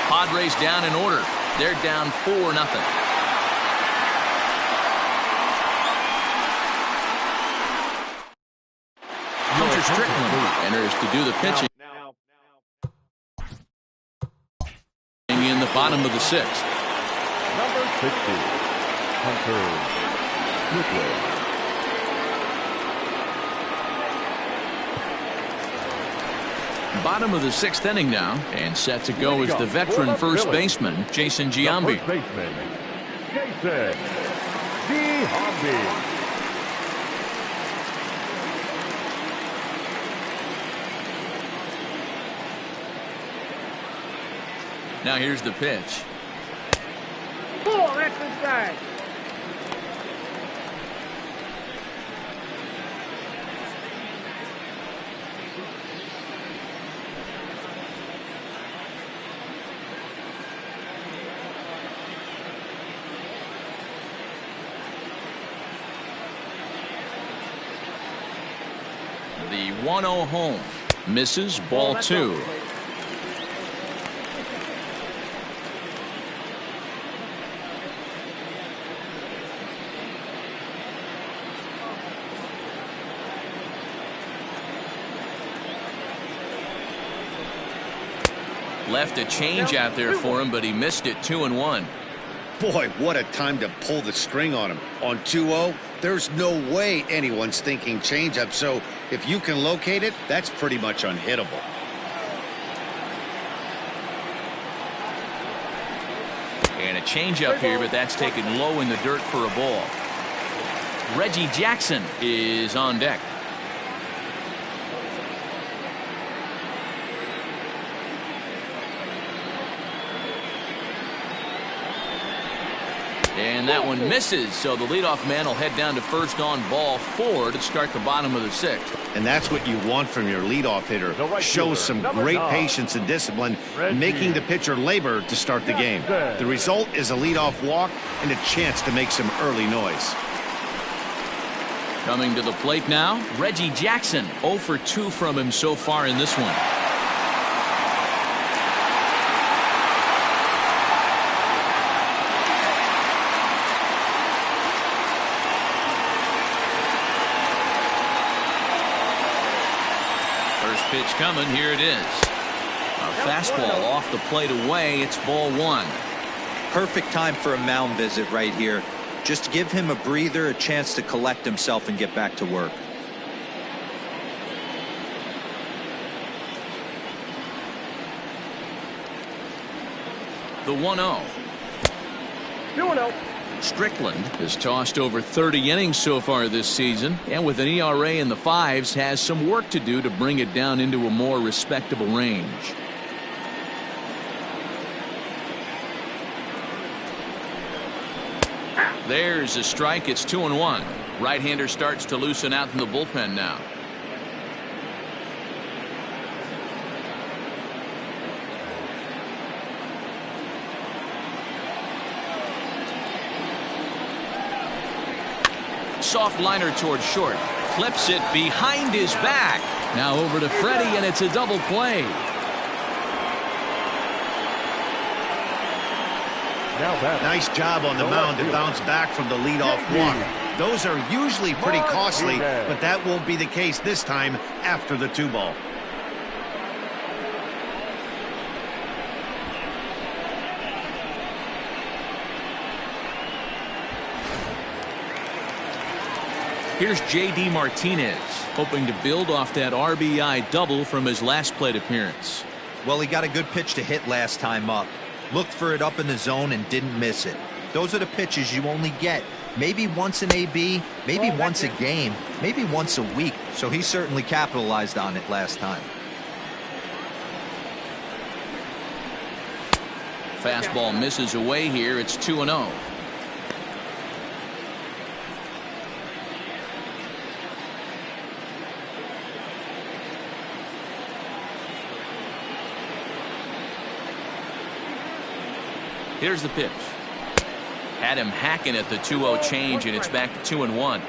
Padres down in order. They're down 4-0. Strickland enters to do the pitching in the bottom of the 6th. Number 60. Hunter Woodward. Bottom of the 6th inning now, and set to go is the veteran first baseman, Jason Giambi. First baseman, Jason Giambi. Now here's the pitch. Ball, that's inside. The 1-0 home. Misses, ball 2. Left a change out there for him, but he missed it. 2-1. Boy, what a time to pull the string on him. On 2-0, there's no way anyone's thinking changeup, so if you can locate it, that's pretty much unhittable. And a changeup here, but that's taken low in the dirt for a ball. Reggie Jackson is on deck. And that one misses, so the leadoff man will head down to first on ball 4 to start the bottom of the 6th. And that's what you want from your leadoff hitter. Right Shows some great patience and discipline, making the pitcher labor to start the game. The result is a leadoff walk and a chance to make some early noise. Coming to the plate now, Reggie Jackson. 0 for 2 from him so far in this one. First pitch coming, here it is. A fastball off the plate away, it's ball 1. Perfect time for a mound visit right here. Just give him a breather, a chance to collect himself and get back to work. The 1-0. 2-0. Strickland has tossed over 30 innings so far this season, and with an ERA in the 5s, has some work to do to bring it down into a more respectable range. There's a strike. It's 2-1. Right-hander starts to loosen out in the bullpen now. Soft liner toward short. Clips it behind his back. Now over to Freddie, and it's a double play. Nice job on the mound to bounce back from the leadoff walk. Those are usually pretty costly, but that won't be the case this time after the 2-ball. Here's J.D. Martinez, hoping to build off that RBI double from his last plate appearance. Well, he got a good pitch to hit last time up. Looked for it up in the zone and didn't miss it. Those are the pitches you only get maybe once in AB, maybe once a game, maybe once a week. So he certainly capitalized on it last time. Fastball misses away here. It's 2-0. Here's the pitch. Had him hacking at the 2-0 change, and it's back to 2-1.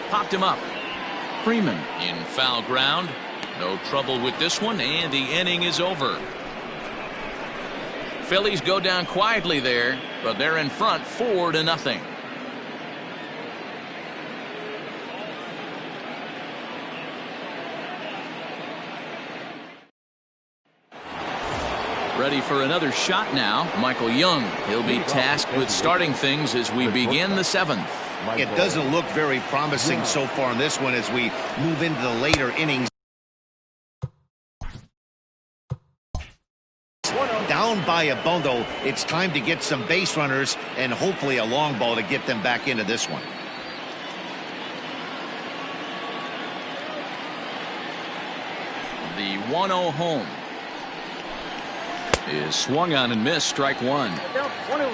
Popped him up. Freeman in foul ground. No trouble with this one, and the inning is over. Phillies go down quietly there, but they're in front 4-0. Ready for another shot now. Michael Young. He'll be tasked with starting things as we begin the 7th. It doesn't look very promising so far in this one as we move into the later innings. Down by a bundle, it's time to get some base runners and hopefully a long ball to get them back into this one. The 1-0 home is swung on and missed. Strike one. 1-1.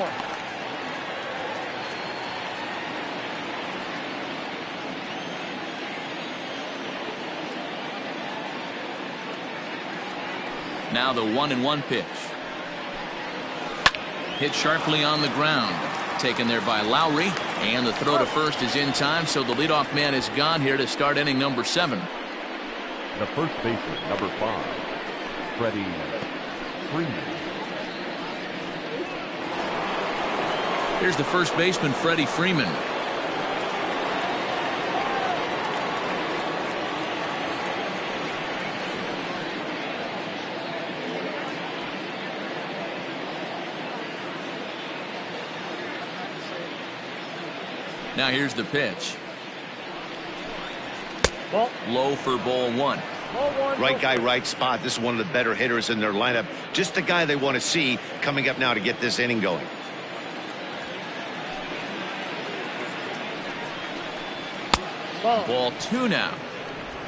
Now the 1-1 pitch. Hit sharply on the ground. Taken there by Lowry. And the throw to first is in time, so the leadoff man is gone here to start inning number 7. The first baseman, number 5, Freddie Freeman. Here's the first baseman, Freddie Freeman. Now here's the pitch. Ball. Low for ball 1. Ball 1. Right guy, right spot. This is one of the better hitters in their lineup. Just the guy they want to see coming up now to get this inning going. Ball 2 now.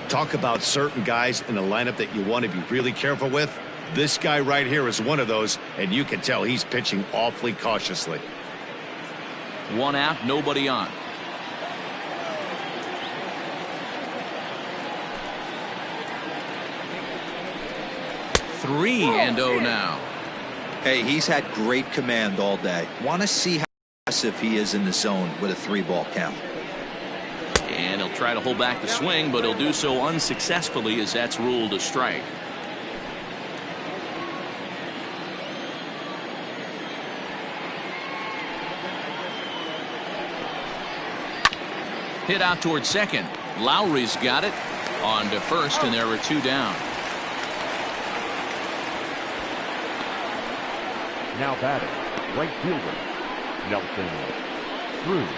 Talk about certain guys in the lineup that you want to be really careful with. This guy right here is one of those, and you can tell he's pitching awfully cautiously. 1 out, nobody on. Three and 0 now. Hey, he's had great command all day. Want to see how aggressive he is in the zone with a 3-ball count. And he'll try to hold back the swing, but he'll do so unsuccessfully as that's ruled a strike. Hit out towards second. Lowry's got it. On to first, and there are 2 down. Now batting, right fielder, Nelson Cruz.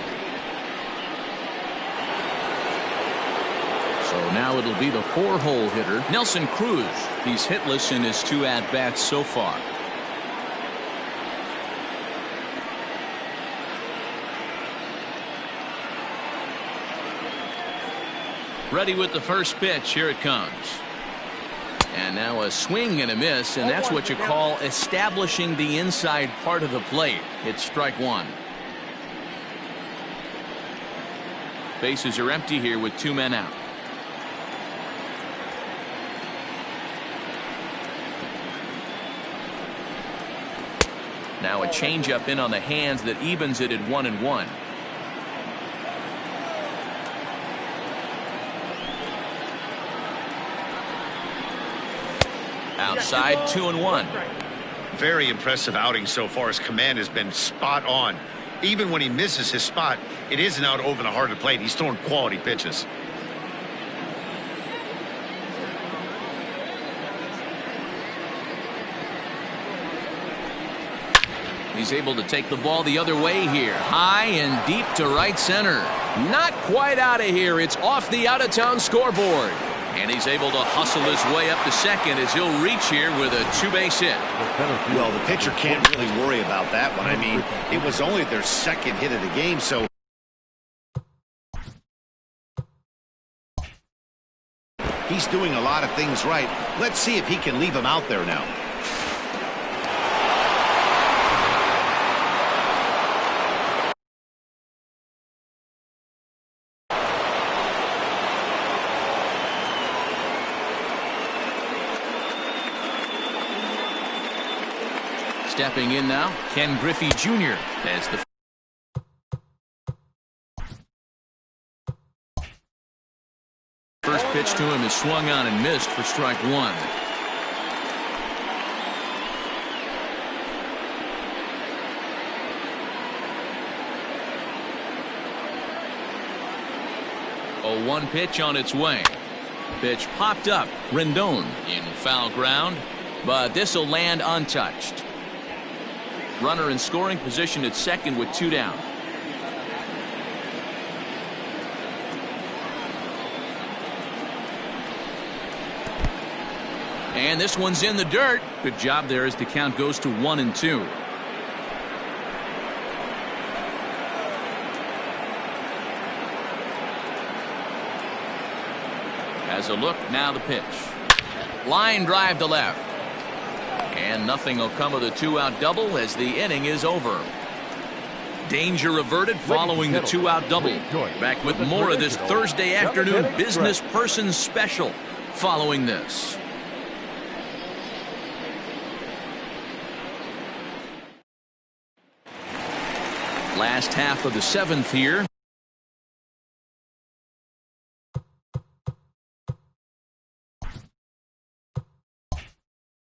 So now it'll be the 4-hole hitter, Nelson Cruz. He's hitless in his 2 at-bats so far. Ready with the first pitch. Here it comes. And now a swing and a miss, and that's what you call establishing the inside part of the plate. It's strike 1. Bases are empty here with 2 men out. Now a changeup in on the hands that evens it at 1-1. Outside, 2-1. Very impressive outing so far. His command has been spot on. Even when he misses his spot, it isn't out over the heart of the plate. He's throwing quality pitches. He's able to take the ball the other way here. High and deep to right center. Not quite out of here. It's off the out-of-town scoreboard. And he's able to hustle his way up to second as he'll reach here with a 2-base hit. Well, the pitcher can't really worry about that one. I mean, it was only their 2nd hit of the game, so he's doing a lot of things right. Let's see if he can leave him out there now. Stepping in now, Ken Griffey Jr. as the first pitch to him is swung on and missed for strike 1. A 1 pitch on its way. Pitch popped up. Rendon in foul ground. but this will land untouched. Runner in scoring position at second with 2 down. And this one's in the dirt. Good job there as the count goes to 1-2. As a look, now the pitch. Line drive to left. And nothing will come of the 2-out double as the inning is over. Danger averted following the 2-out double. Back with more of this Thursday afternoon business person special following this. Last half of the 7th here.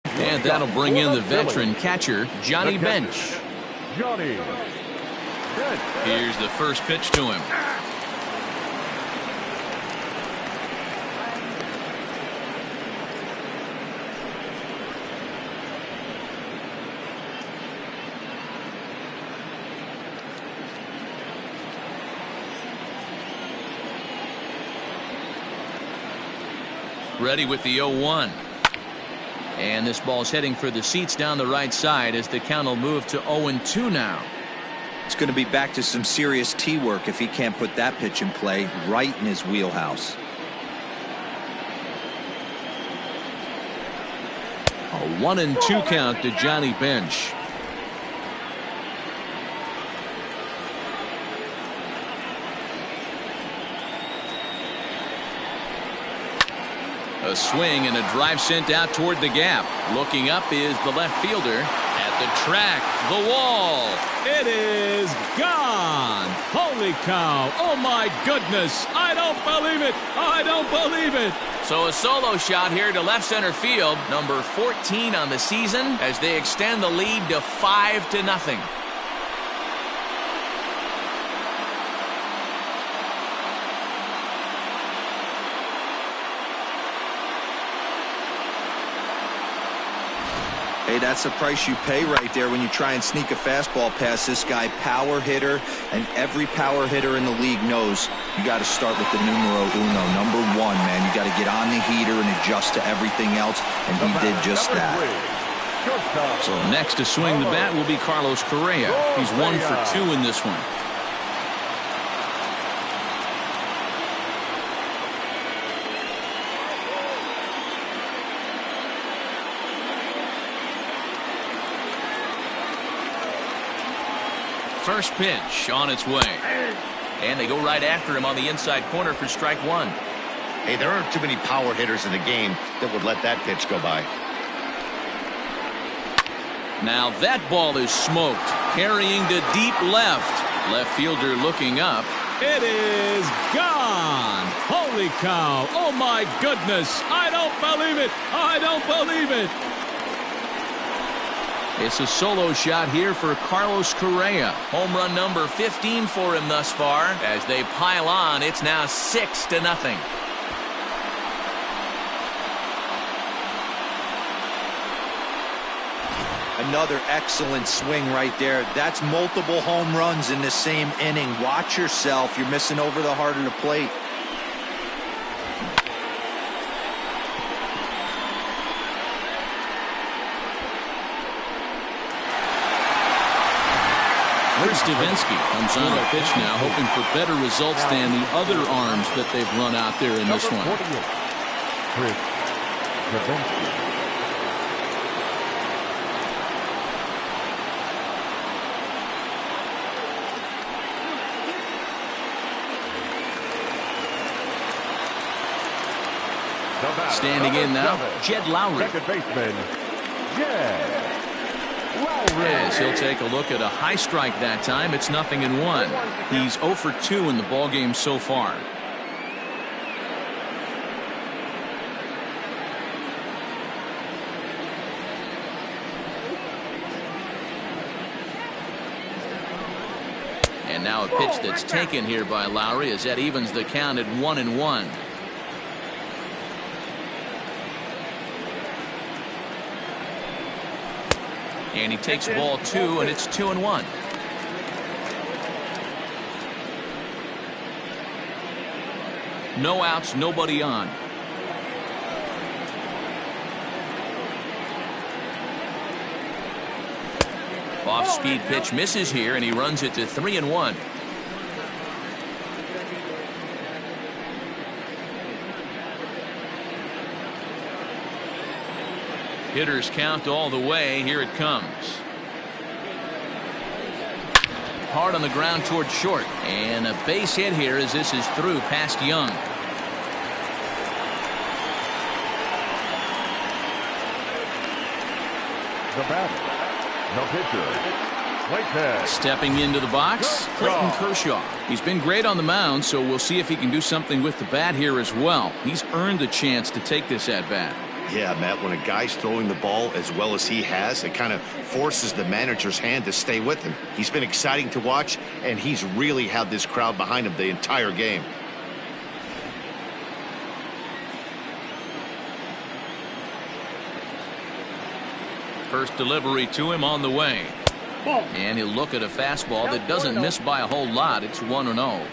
And that'll bring in the veteran catcher, Johnny Bench. Johnny. Here's the first pitch to him. Ready with the 0-1. And this ball's heading for the seats down the right side as the count will move to 0-2 now. It's going to be back to some serious tee work if he can't put that pitch in play right in his wheelhouse. A 1-2 count to Johnny Bench. A swing and a drive sent out toward the gap. Looking up is the left fielder. At the track, the wall. It is gone. Holy cow. Oh, my goodness. I don't believe it. I don't believe it. So a solo shot here to left center field. Number 14 on the season as they extend the lead to 5-0. Hey, that's the price you pay right there when you try and sneak a fastball past this guy. Power hitter, and every power hitter in the league knows you got to start with the numero uno, number 1, man. You got to get on the heater and adjust to everything else, and he did just that. So next to swing the bat will be Carlos Correa. He's 1 for 2 in this one. First pitch on its way. And they go right after him on the inside corner for strike 1. Hey, there aren't too many power hitters in the game that would let that pitch go by. Now that ball is smoked. Carrying to deep left. Left fielder looking up. It is gone. Holy cow. Oh, my goodness. I don't believe it. I don't believe it. It's a solo shot here for Carlos Correa. Home run number 15 for him thus far. As they pile on, it's now 6-0. Another excellent swing right there. That's multiple home runs in the same inning. Watch yourself. You're missing over the heart of the plate. Stavinsky comes on the pitch now, hoping for better results than the other arms that they've run out there in this one. Standing in now, Jed Lowry. Second baseman, Jed. As he'll take a look at a high strike that time. It's 0-1. He's 0 for 2 in the ballgame so far. And now a pitch that's taken here by Lowry as that evens the count at 1-1. And he takes ball 2, and it's 2-1. No outs, nobody on. Off-speed pitch misses here, and he runs it to 3-1. Hitters count all the way. Here it comes. Hard on the ground towards short. And a base hit here as this is through past Young. The batter, the pitcher, Whitehead. Stepping into the box, Clayton Kershaw. He's been great on the mound, so we'll see if he can do something with the bat here as well. He's earned a chance to take this at bat. Yeah, Matt, when a guy's throwing the ball as well as he has, it kind of forces the manager's hand to stay with him. He's been exciting to watch, and he's really had this crowd behind him the entire game. First delivery to him on the way. And he'll look at a fastball that doesn't miss by a whole lot. It's 1-0.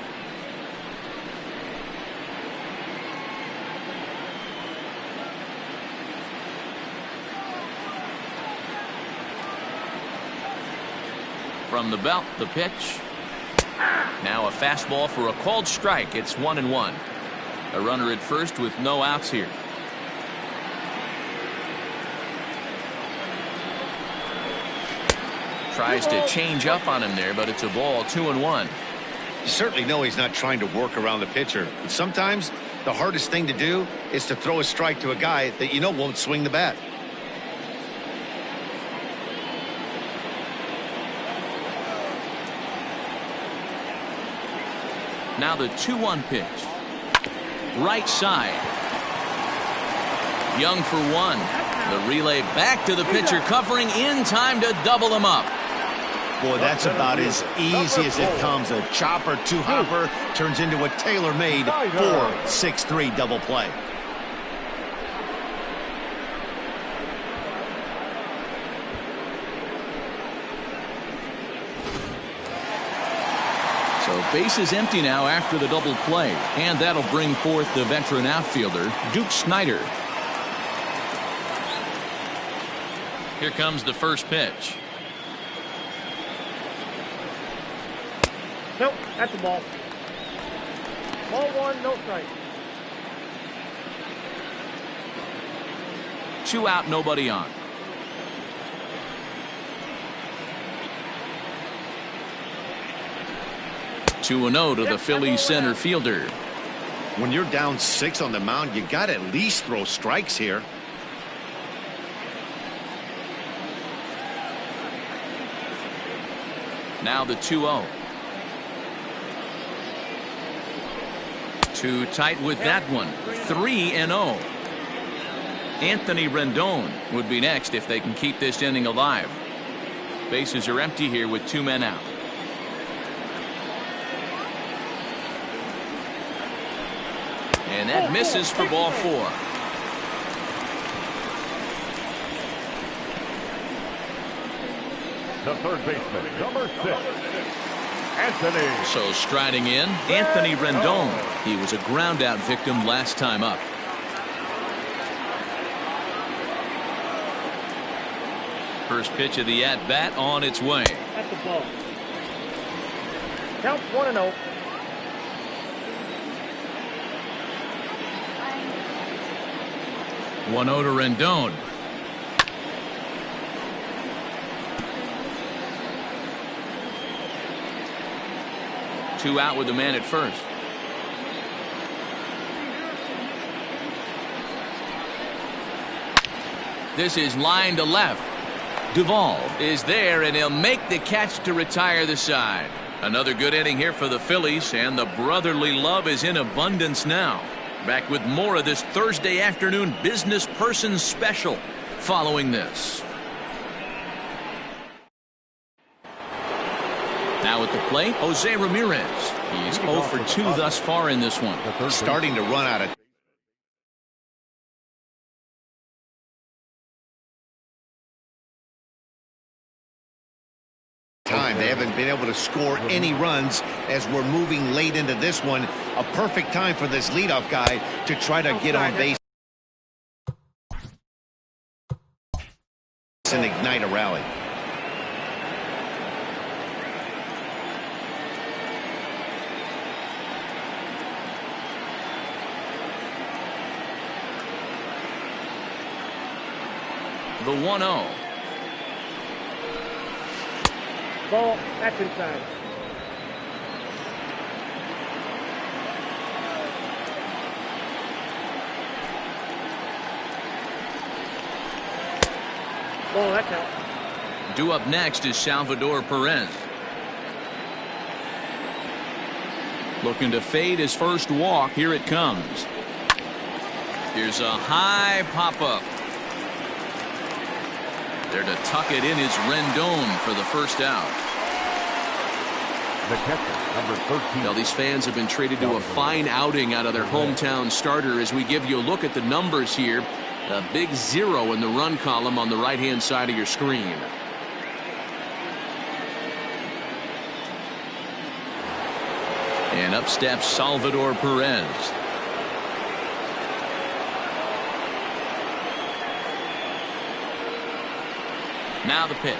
From the belt, the pitch. Now a fastball for a called strike. It's 1-1. A runner at first with no outs here. Tries to change up on him there, but it's a ball. 2-1. You certainly know he's not trying to work around the pitcher. But sometimes the hardest thing to do is to throw a strike to a guy that you know won't swing the bat. Now the 2-1 pitch. Right side. Young for 1. The relay back to the pitcher, covering in time to double him up. Boy, that's about as easy as it comes. A chopper, two-hopper turns into a tailor-made 4-6-3 double play. So base is empty now after the double play, and that'll bring forth the veteran outfielder, Duke Snider. Here comes the first pitch. Nope, that's the ball. Ball 1, no strike. 2 out, nobody on. Two and 0 to the Phillies center fielder. When you're down 6 on the mound, you got to at least throw strikes here. Now the 2-0. Too tight with that one. 3-0. Anthony Rendon would be next if they can keep this inning alive. Bases are empty here with 2 men out. And that misses for ball 4. The third baseman, number 6, Anthony. So striding in, Anthony Rendon. He was a ground out victim last time up. First pitch of the at bat on its way. That's the ball. Count 1-0. One 0 to Rendon. Two out with the man at first. This is line to left. Duvall is there, and he'll make the catch to retire the side. Another good inning here for the Phillies, and the brotherly love is in abundance now. Back with more of this Thursday afternoon business person special following this. Now at the plate, Jose Ramirez. He's 0 for 2 thus far in this one. Starting to run out of time. They haven't been able to score any runs as we're moving late into this one. A perfect time for this leadoff guy to try to get on base and ignite a rally. The 1-0. Ball, that's inside. Ball, that's out. Due up next is Salvador Perez. Looking to fade his first walk. Here it comes. Here's a high pop-up. There to tuck it in is Rendon for the first out. The catcher, number 13. Now, these fans have been treated to a fine outing out of their hometown starter as we give you a look at the numbers here. A big 0 in the run column on the right-hand side of your screen. And up steps Salvador Perez. Now the pitch.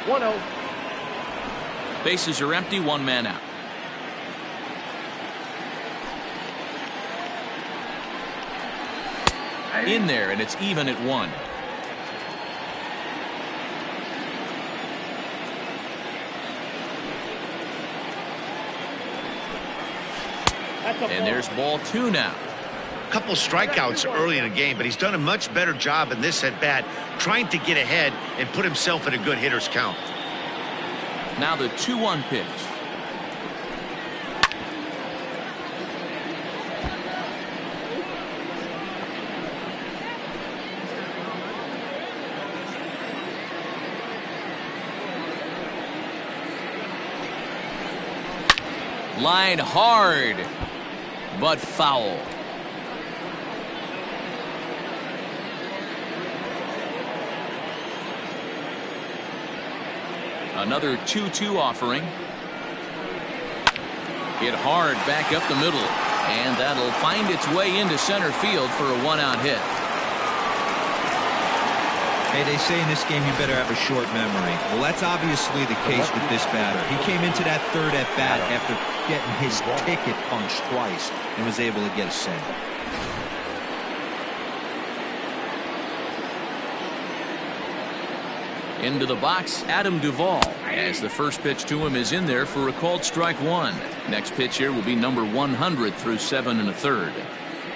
1-0. Bases are empty, one man out. In there, and it's even at 1. And there's ball 2 now. Couple strikeouts early in the game, but he's done a much better job in this at bat trying to get ahead and put himself in a good hitter's count. Now the 2-1 pitch. Line hard, but foul. Another 2-2 offering. Hit hard back up the middle, and that'll find its way into center field for a 1-out hit. Hey, they say in this game you better have a short memory. Well, that's obviously the case with this batter. He came into that third at bat after getting his ticket punched twice and was able to get a single. Into the box, Adam Duvall, as the first pitch to him is in there for a called strike 1. Next pitch here will be number 100 through 7 1/3.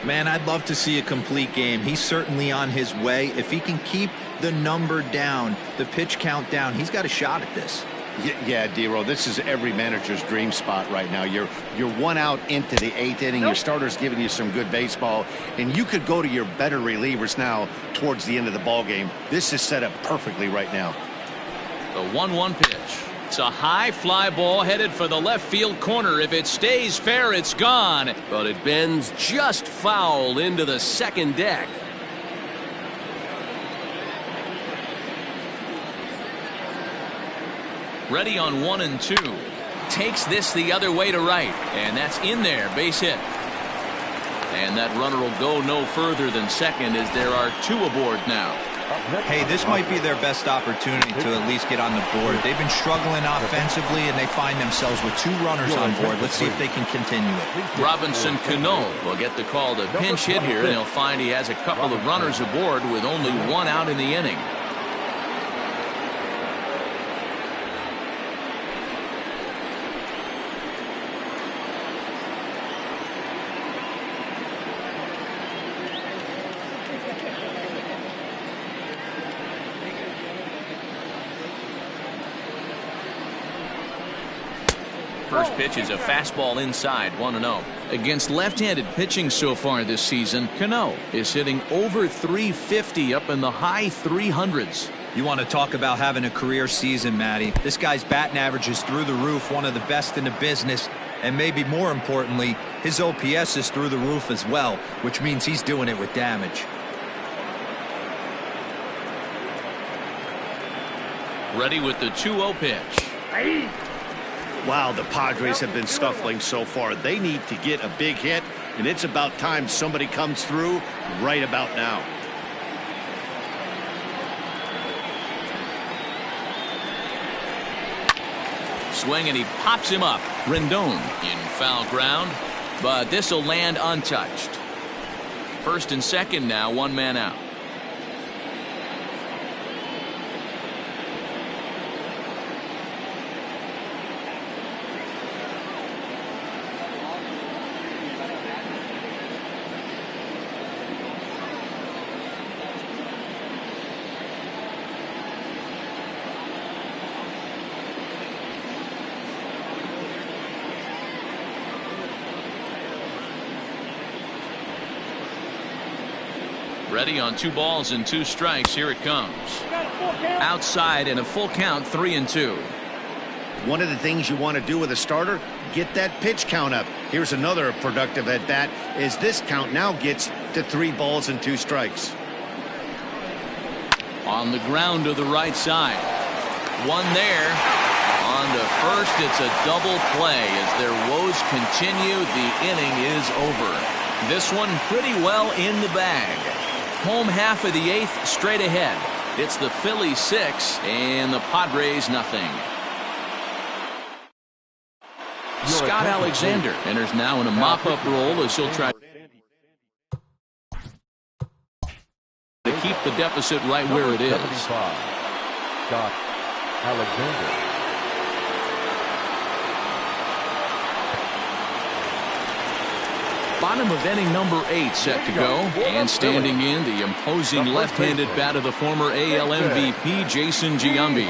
Man, I'd love to see a complete game. He's certainly on his way. If he can keep the number down, the pitch count down, he's got a shot at this. Yeah, D-Row, this is every manager's dream spot right now. You're 1 out into the 8th inning. Your starter's giving you some good baseball, and you could go to your better relievers now towards the end of the ball game. This is set up perfectly right now. The 1-1 pitch. It's a high fly ball headed for the left field corner. If it stays fair, it's gone. But it bends just foul into the second deck. Ready on 1 and 2. Takes this the other way to right. And that's in there. Base hit. And that runner will go no further than second as there are 2 aboard now. Hey, this might be their best opportunity to at least get on the board. They've been struggling offensively, and they find themselves with 2 runners on board. Let's see if they can continue it. Robinson Cano will get the call to pinch hit here, and he'll find he has a couple of runners aboard with only 1 out in the inning. First pitch is a fastball inside, 1-0. Against left-handed pitching so far this season, Cano is hitting over 350 up in the high 300s. You want to talk about having a career season, Matty. This guy's batting average is through the roof, one of the best in the business, and maybe more importantly, his OPS is through the roof as well, which means he's doing it with damage. Ready with the 2-0 pitch. Wow, the Padres have been scuffling so far. They need to get a big hit, and it's about time somebody comes through right about now. Swing, and he pops him up. Rendon in foul ground, but this will land untouched. First and second now, one man out. Ready on 2 balls and 2 strikes. Here it comes. Outside and a full count, 3-2. One of the things you want to do with a starter, get that pitch count up. Here's another productive at bat, as this count now gets to 3 balls and 2 strikes. On the ground to the right side. One there. On to first, it's a double play. As their woes continue, the inning is over. This one pretty well in the bag. Home half of the 8th straight ahead. It's the Phillies 6 and the Padres nothing. Scott Alexander enters now in a mop-up role as he'll try to keep the deficit right where it is. Scott Alexander. Bottom of inning number 8 set to go, and standing in the imposing left-handed bat of the former AL MVP Jason Giambi.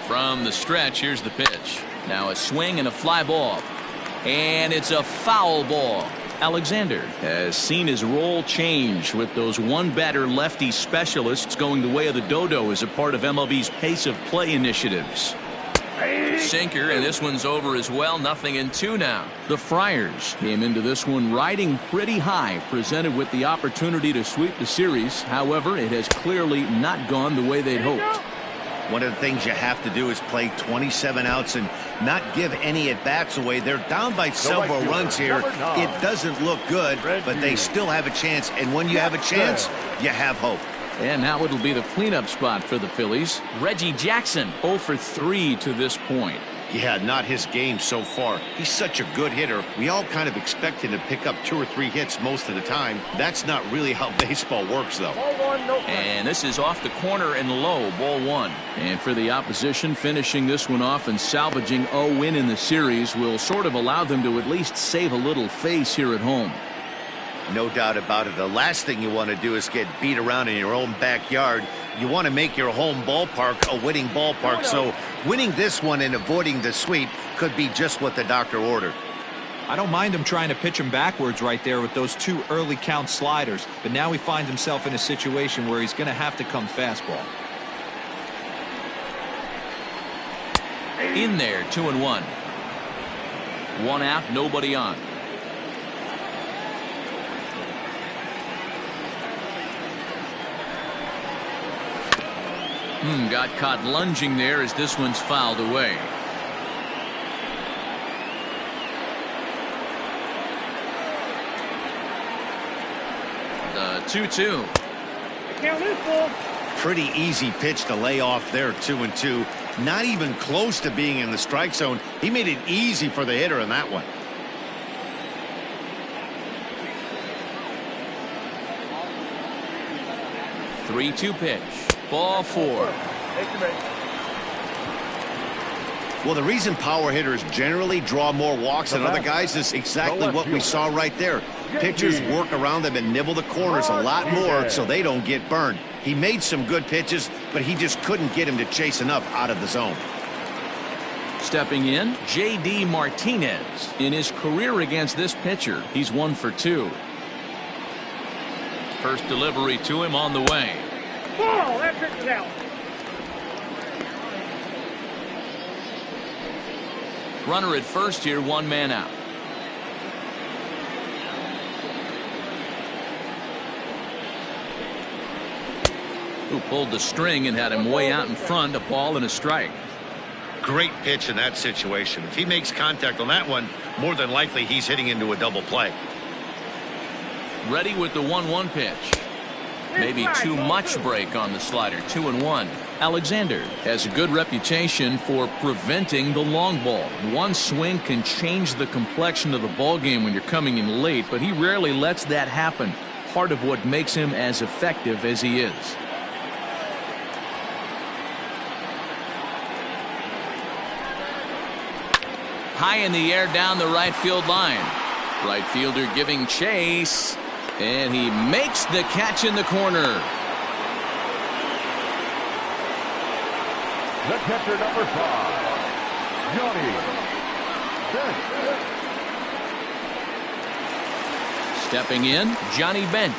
From the stretch, here's the pitch. Now a swing and a fly ball, and it's a foul ball. Alexander has seen his role change with those one-batter lefty specialists going the way of the dodo as a part of MLB's pace of play initiatives. Sinker, and this one's over as well. 0-2 now. The Friars came into this one riding pretty high, presented with the opportunity to sweep the series. However, it has clearly not gone the way they'd hoped. One of the things you have to do is play 27 outs and not give any at-bats away. They're down by several runs here. It doesn't look good, but they still have a chance. And when you have a chance, you have hope. And now it'll be the cleanup spot for the Phillies. Reggie Jackson 0 for 3 to this point. Yeah, not his game so far. He's such a good hitter. We all kind of expect him to pick up 2 or 3 hits most of the time. That's not really how baseball works, though. And this is off the corner and low, ball 1. And for the opposition, finishing this one off and salvaging a win in the series will sort of allow them to at least save a little face here at home. No doubt about it. The last thing you want to do is get beat around in your own backyard. You want to make your home ballpark a winning ballpark. So winning this one and avoiding the sweep could be just what the doctor ordered. I don't mind him trying to pitch him backwards right there with those 2 early count sliders. But now he finds himself in a situation where he's going to have to come fastball. In there, 2-1. 1 out, nobody on. Got caught lunging there as this one's fouled away. The 2-2. Count is full. Pretty easy pitch to lay off there, 2-2. Not even close to being in the strike zone. He made it easy for the hitter in that one. Three-two pitch. Ball 4. Well, the reason power hitters generally draw more walks than other guys is exactly what we saw right there. Pitchers work around them and nibble the corners a lot more so they don't get burned. He made some good pitches, but he just couldn't get him to chase enough out of the zone. Stepping in, J.D. Martinez. In his career against this pitcher, he's 1 for 2. First delivery to him on the way. Ball, that pitch is out. Runner at first here, 1 man out. who pulled the string and had him way out in front, a ball and a strike. Great pitch in that situation. If he makes contact on that one, more than likely he's hitting into a double play. Ready with the 1-1 pitch. Maybe too much break on the slider. 2-1. Alexander has a good reputation for preventing the long ball. One swing can change the complexion of the ball game when you're coming in late, but he rarely lets that happen. Part of what makes him as effective as he is. High in the air down the right field line. Right fielder giving chase. And he makes the catch in the corner. The catcher, number 5, Johnny Bench. Stepping in, Johnny Bench.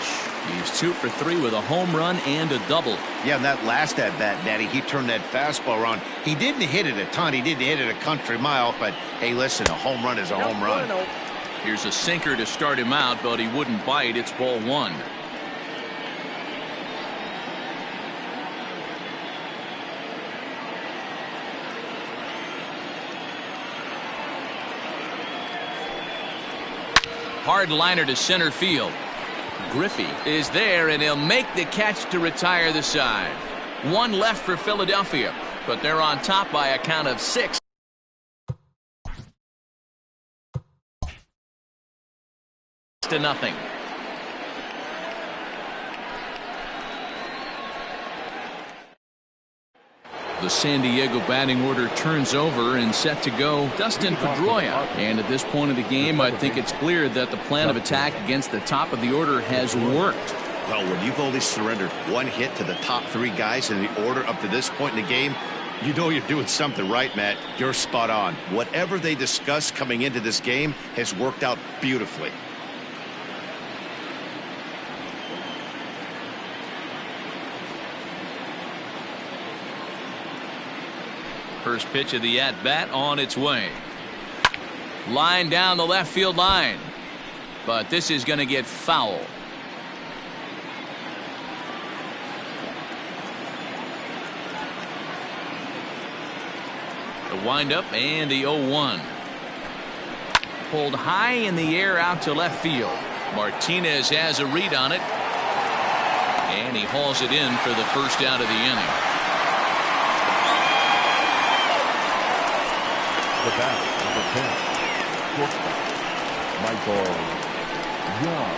He's 2 for 3 with a home run and a double. Yeah, and that last at-bat, Daddy, he turned that fastball around. He didn't hit it a ton. He didn't hit it a country mile, but hey, listen, a home run is a home run. Here's a sinker to start him out, but he wouldn't bite. It's ball 1. Hard liner to center field. Griffey is there, and he'll make the catch to retire the side. 1 left for Philadelphia, but they're on top by a count of 6. To nothing. The San Diego batting order turns over and set to go Dustin Pedroia. And at this point of the game, I think it's clear that the plan of attack against the top of the order has worked. Well, when you've only surrendered 1 hit to the top 3 guys in the order up to this point in the game, you know you're doing something right, Matt. You're spot on. Whatever they discussed coming into this game has worked out beautifully. First pitch of the at-bat on its way. Line down the left field line. But this is going to get foul. The windup and the 0-1. Pulled high in the air out to left field. Martinez has a read on it. And he hauls it in for the first out of the inning. The bat, number 10, shortstop, Michael Young.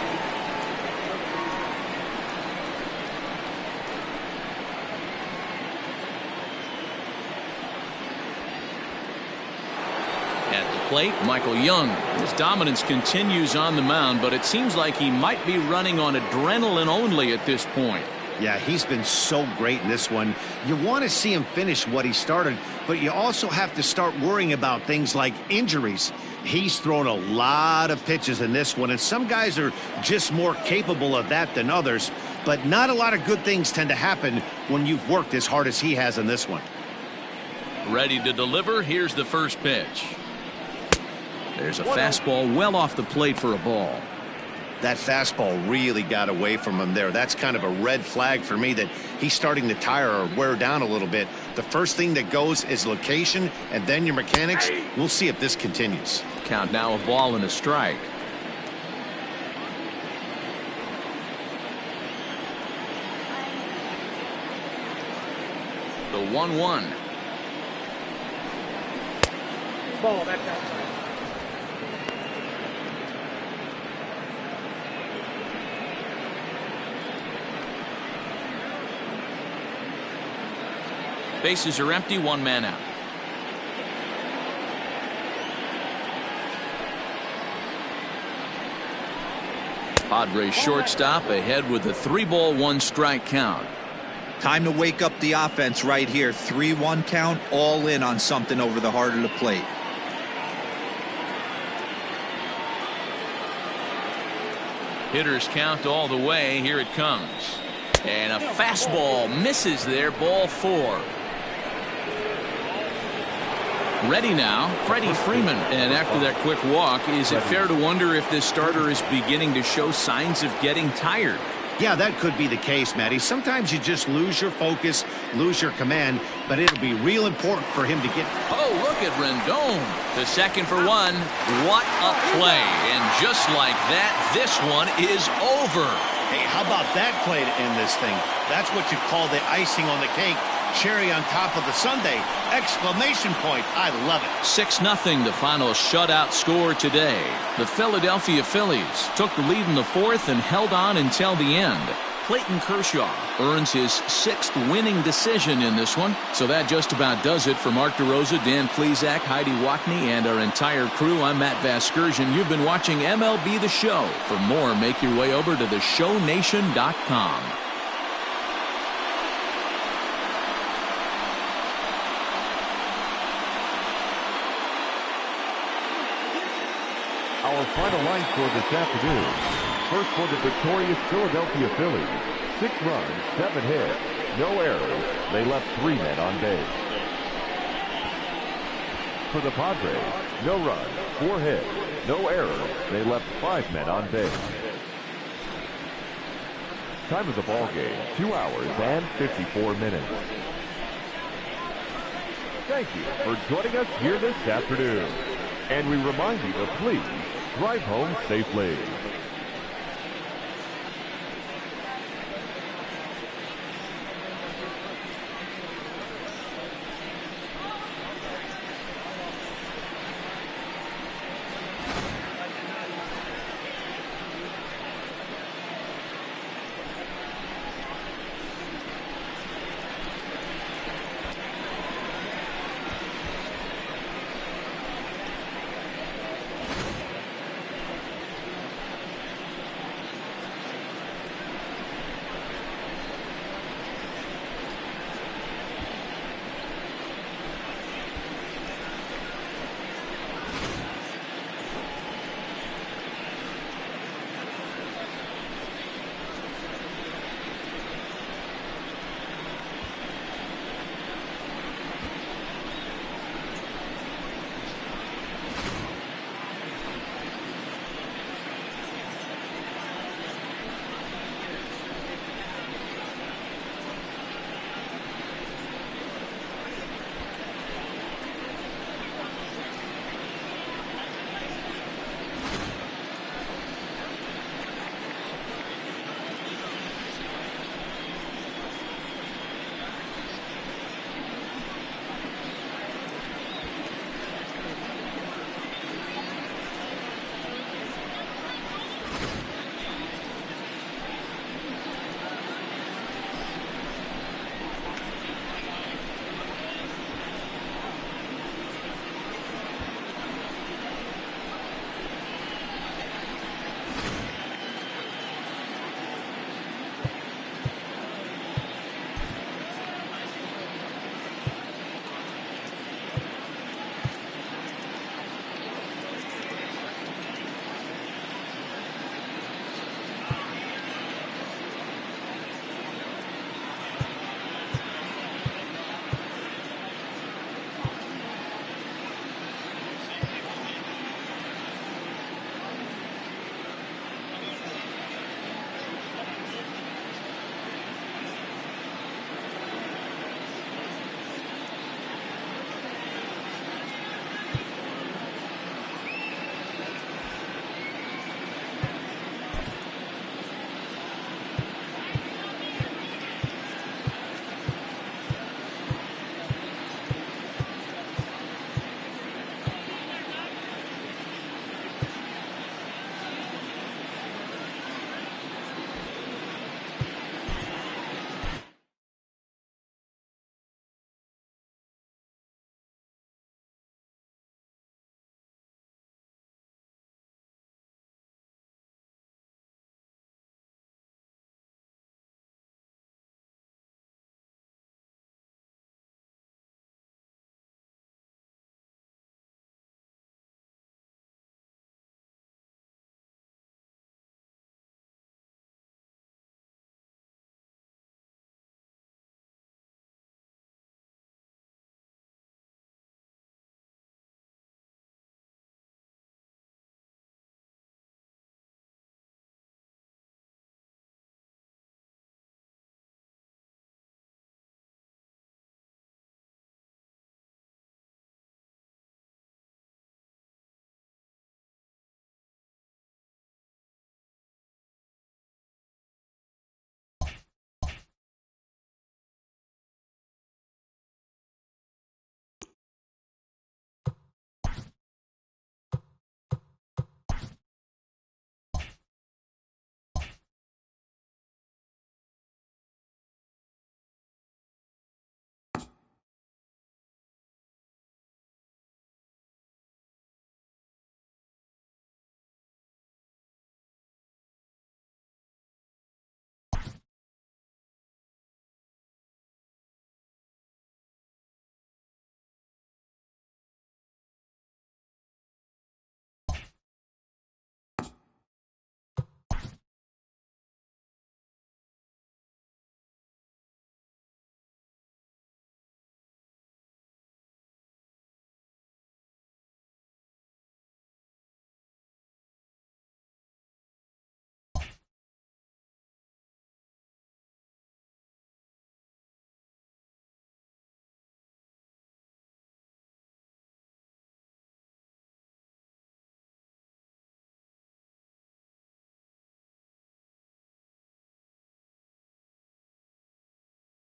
At the plate, Michael Young. His dominance continues on the mound, but it seems like he might be running on adrenaline only at this point. Yeah, he's been so great in this one. You want to see him finish what he started, but you also have to start worrying about things like injuries. He's thrown a lot of pitches in this one, and some guys are just more capable of that than others, but not a lot of good things tend to happen when you've worked as hard as he has in this one. Ready to deliver. Here's the first pitch. There's a fastball well off the plate for a ball. That fastball really got away from him there. That's kind of a red flag for me that he's starting to tire or wear down a little bit. The first thing that goes is location and then your mechanics. We'll see if this continues. Count now, a ball and a strike. The 1-1. Ball, that's outside. Bases are empty, 1 man out. Padres shortstop ahead with a 3-ball 1-strike count. Time to wake up the offense right here. 3-1 count, all in on something over the heart of the plate. Hitters count all the way. Here it comes. And a fastball misses there, ball 4. Ready now, Freddie Freeman. And after that quick walk, is it fair to wonder if this starter is beginning to show signs of getting tired? Yeah, that could be the case, Matty. Sometimes you just lose your focus, lose your command, but it'll be real important for him to get... Oh, look at Rendon. The second for one. What a play. And just like that, this one is over. Hey, how about that play to end this thing? That's what you call the icing on the cake. Cherry on top of the sundae. Exclamation point. I love it. 6-0, the final shutout score today. The Philadelphia Phillies took the lead in the fourth and held on until the end. Clayton Kershaw earns his 6th winning decision in this one. So that just about does it for Mark DeRosa, Dan Plesac, Heidi Wackney, and our entire crew. I'm Matt Vasgersian. You've been watching MLB The Show. For more, make your way over to theshownation.com. Our final line score this afternoon. First for the victorious Philadelphia Phillies. 6 runs, 7 hits, no errors. They left 3 men on base. For the Padres, no runs, 4 hits, no errors. They left 5 men on base. Time of the ball game, 2 hours and 54 minutes. Thank you for joining us here this afternoon. And we remind you to please drive home safely.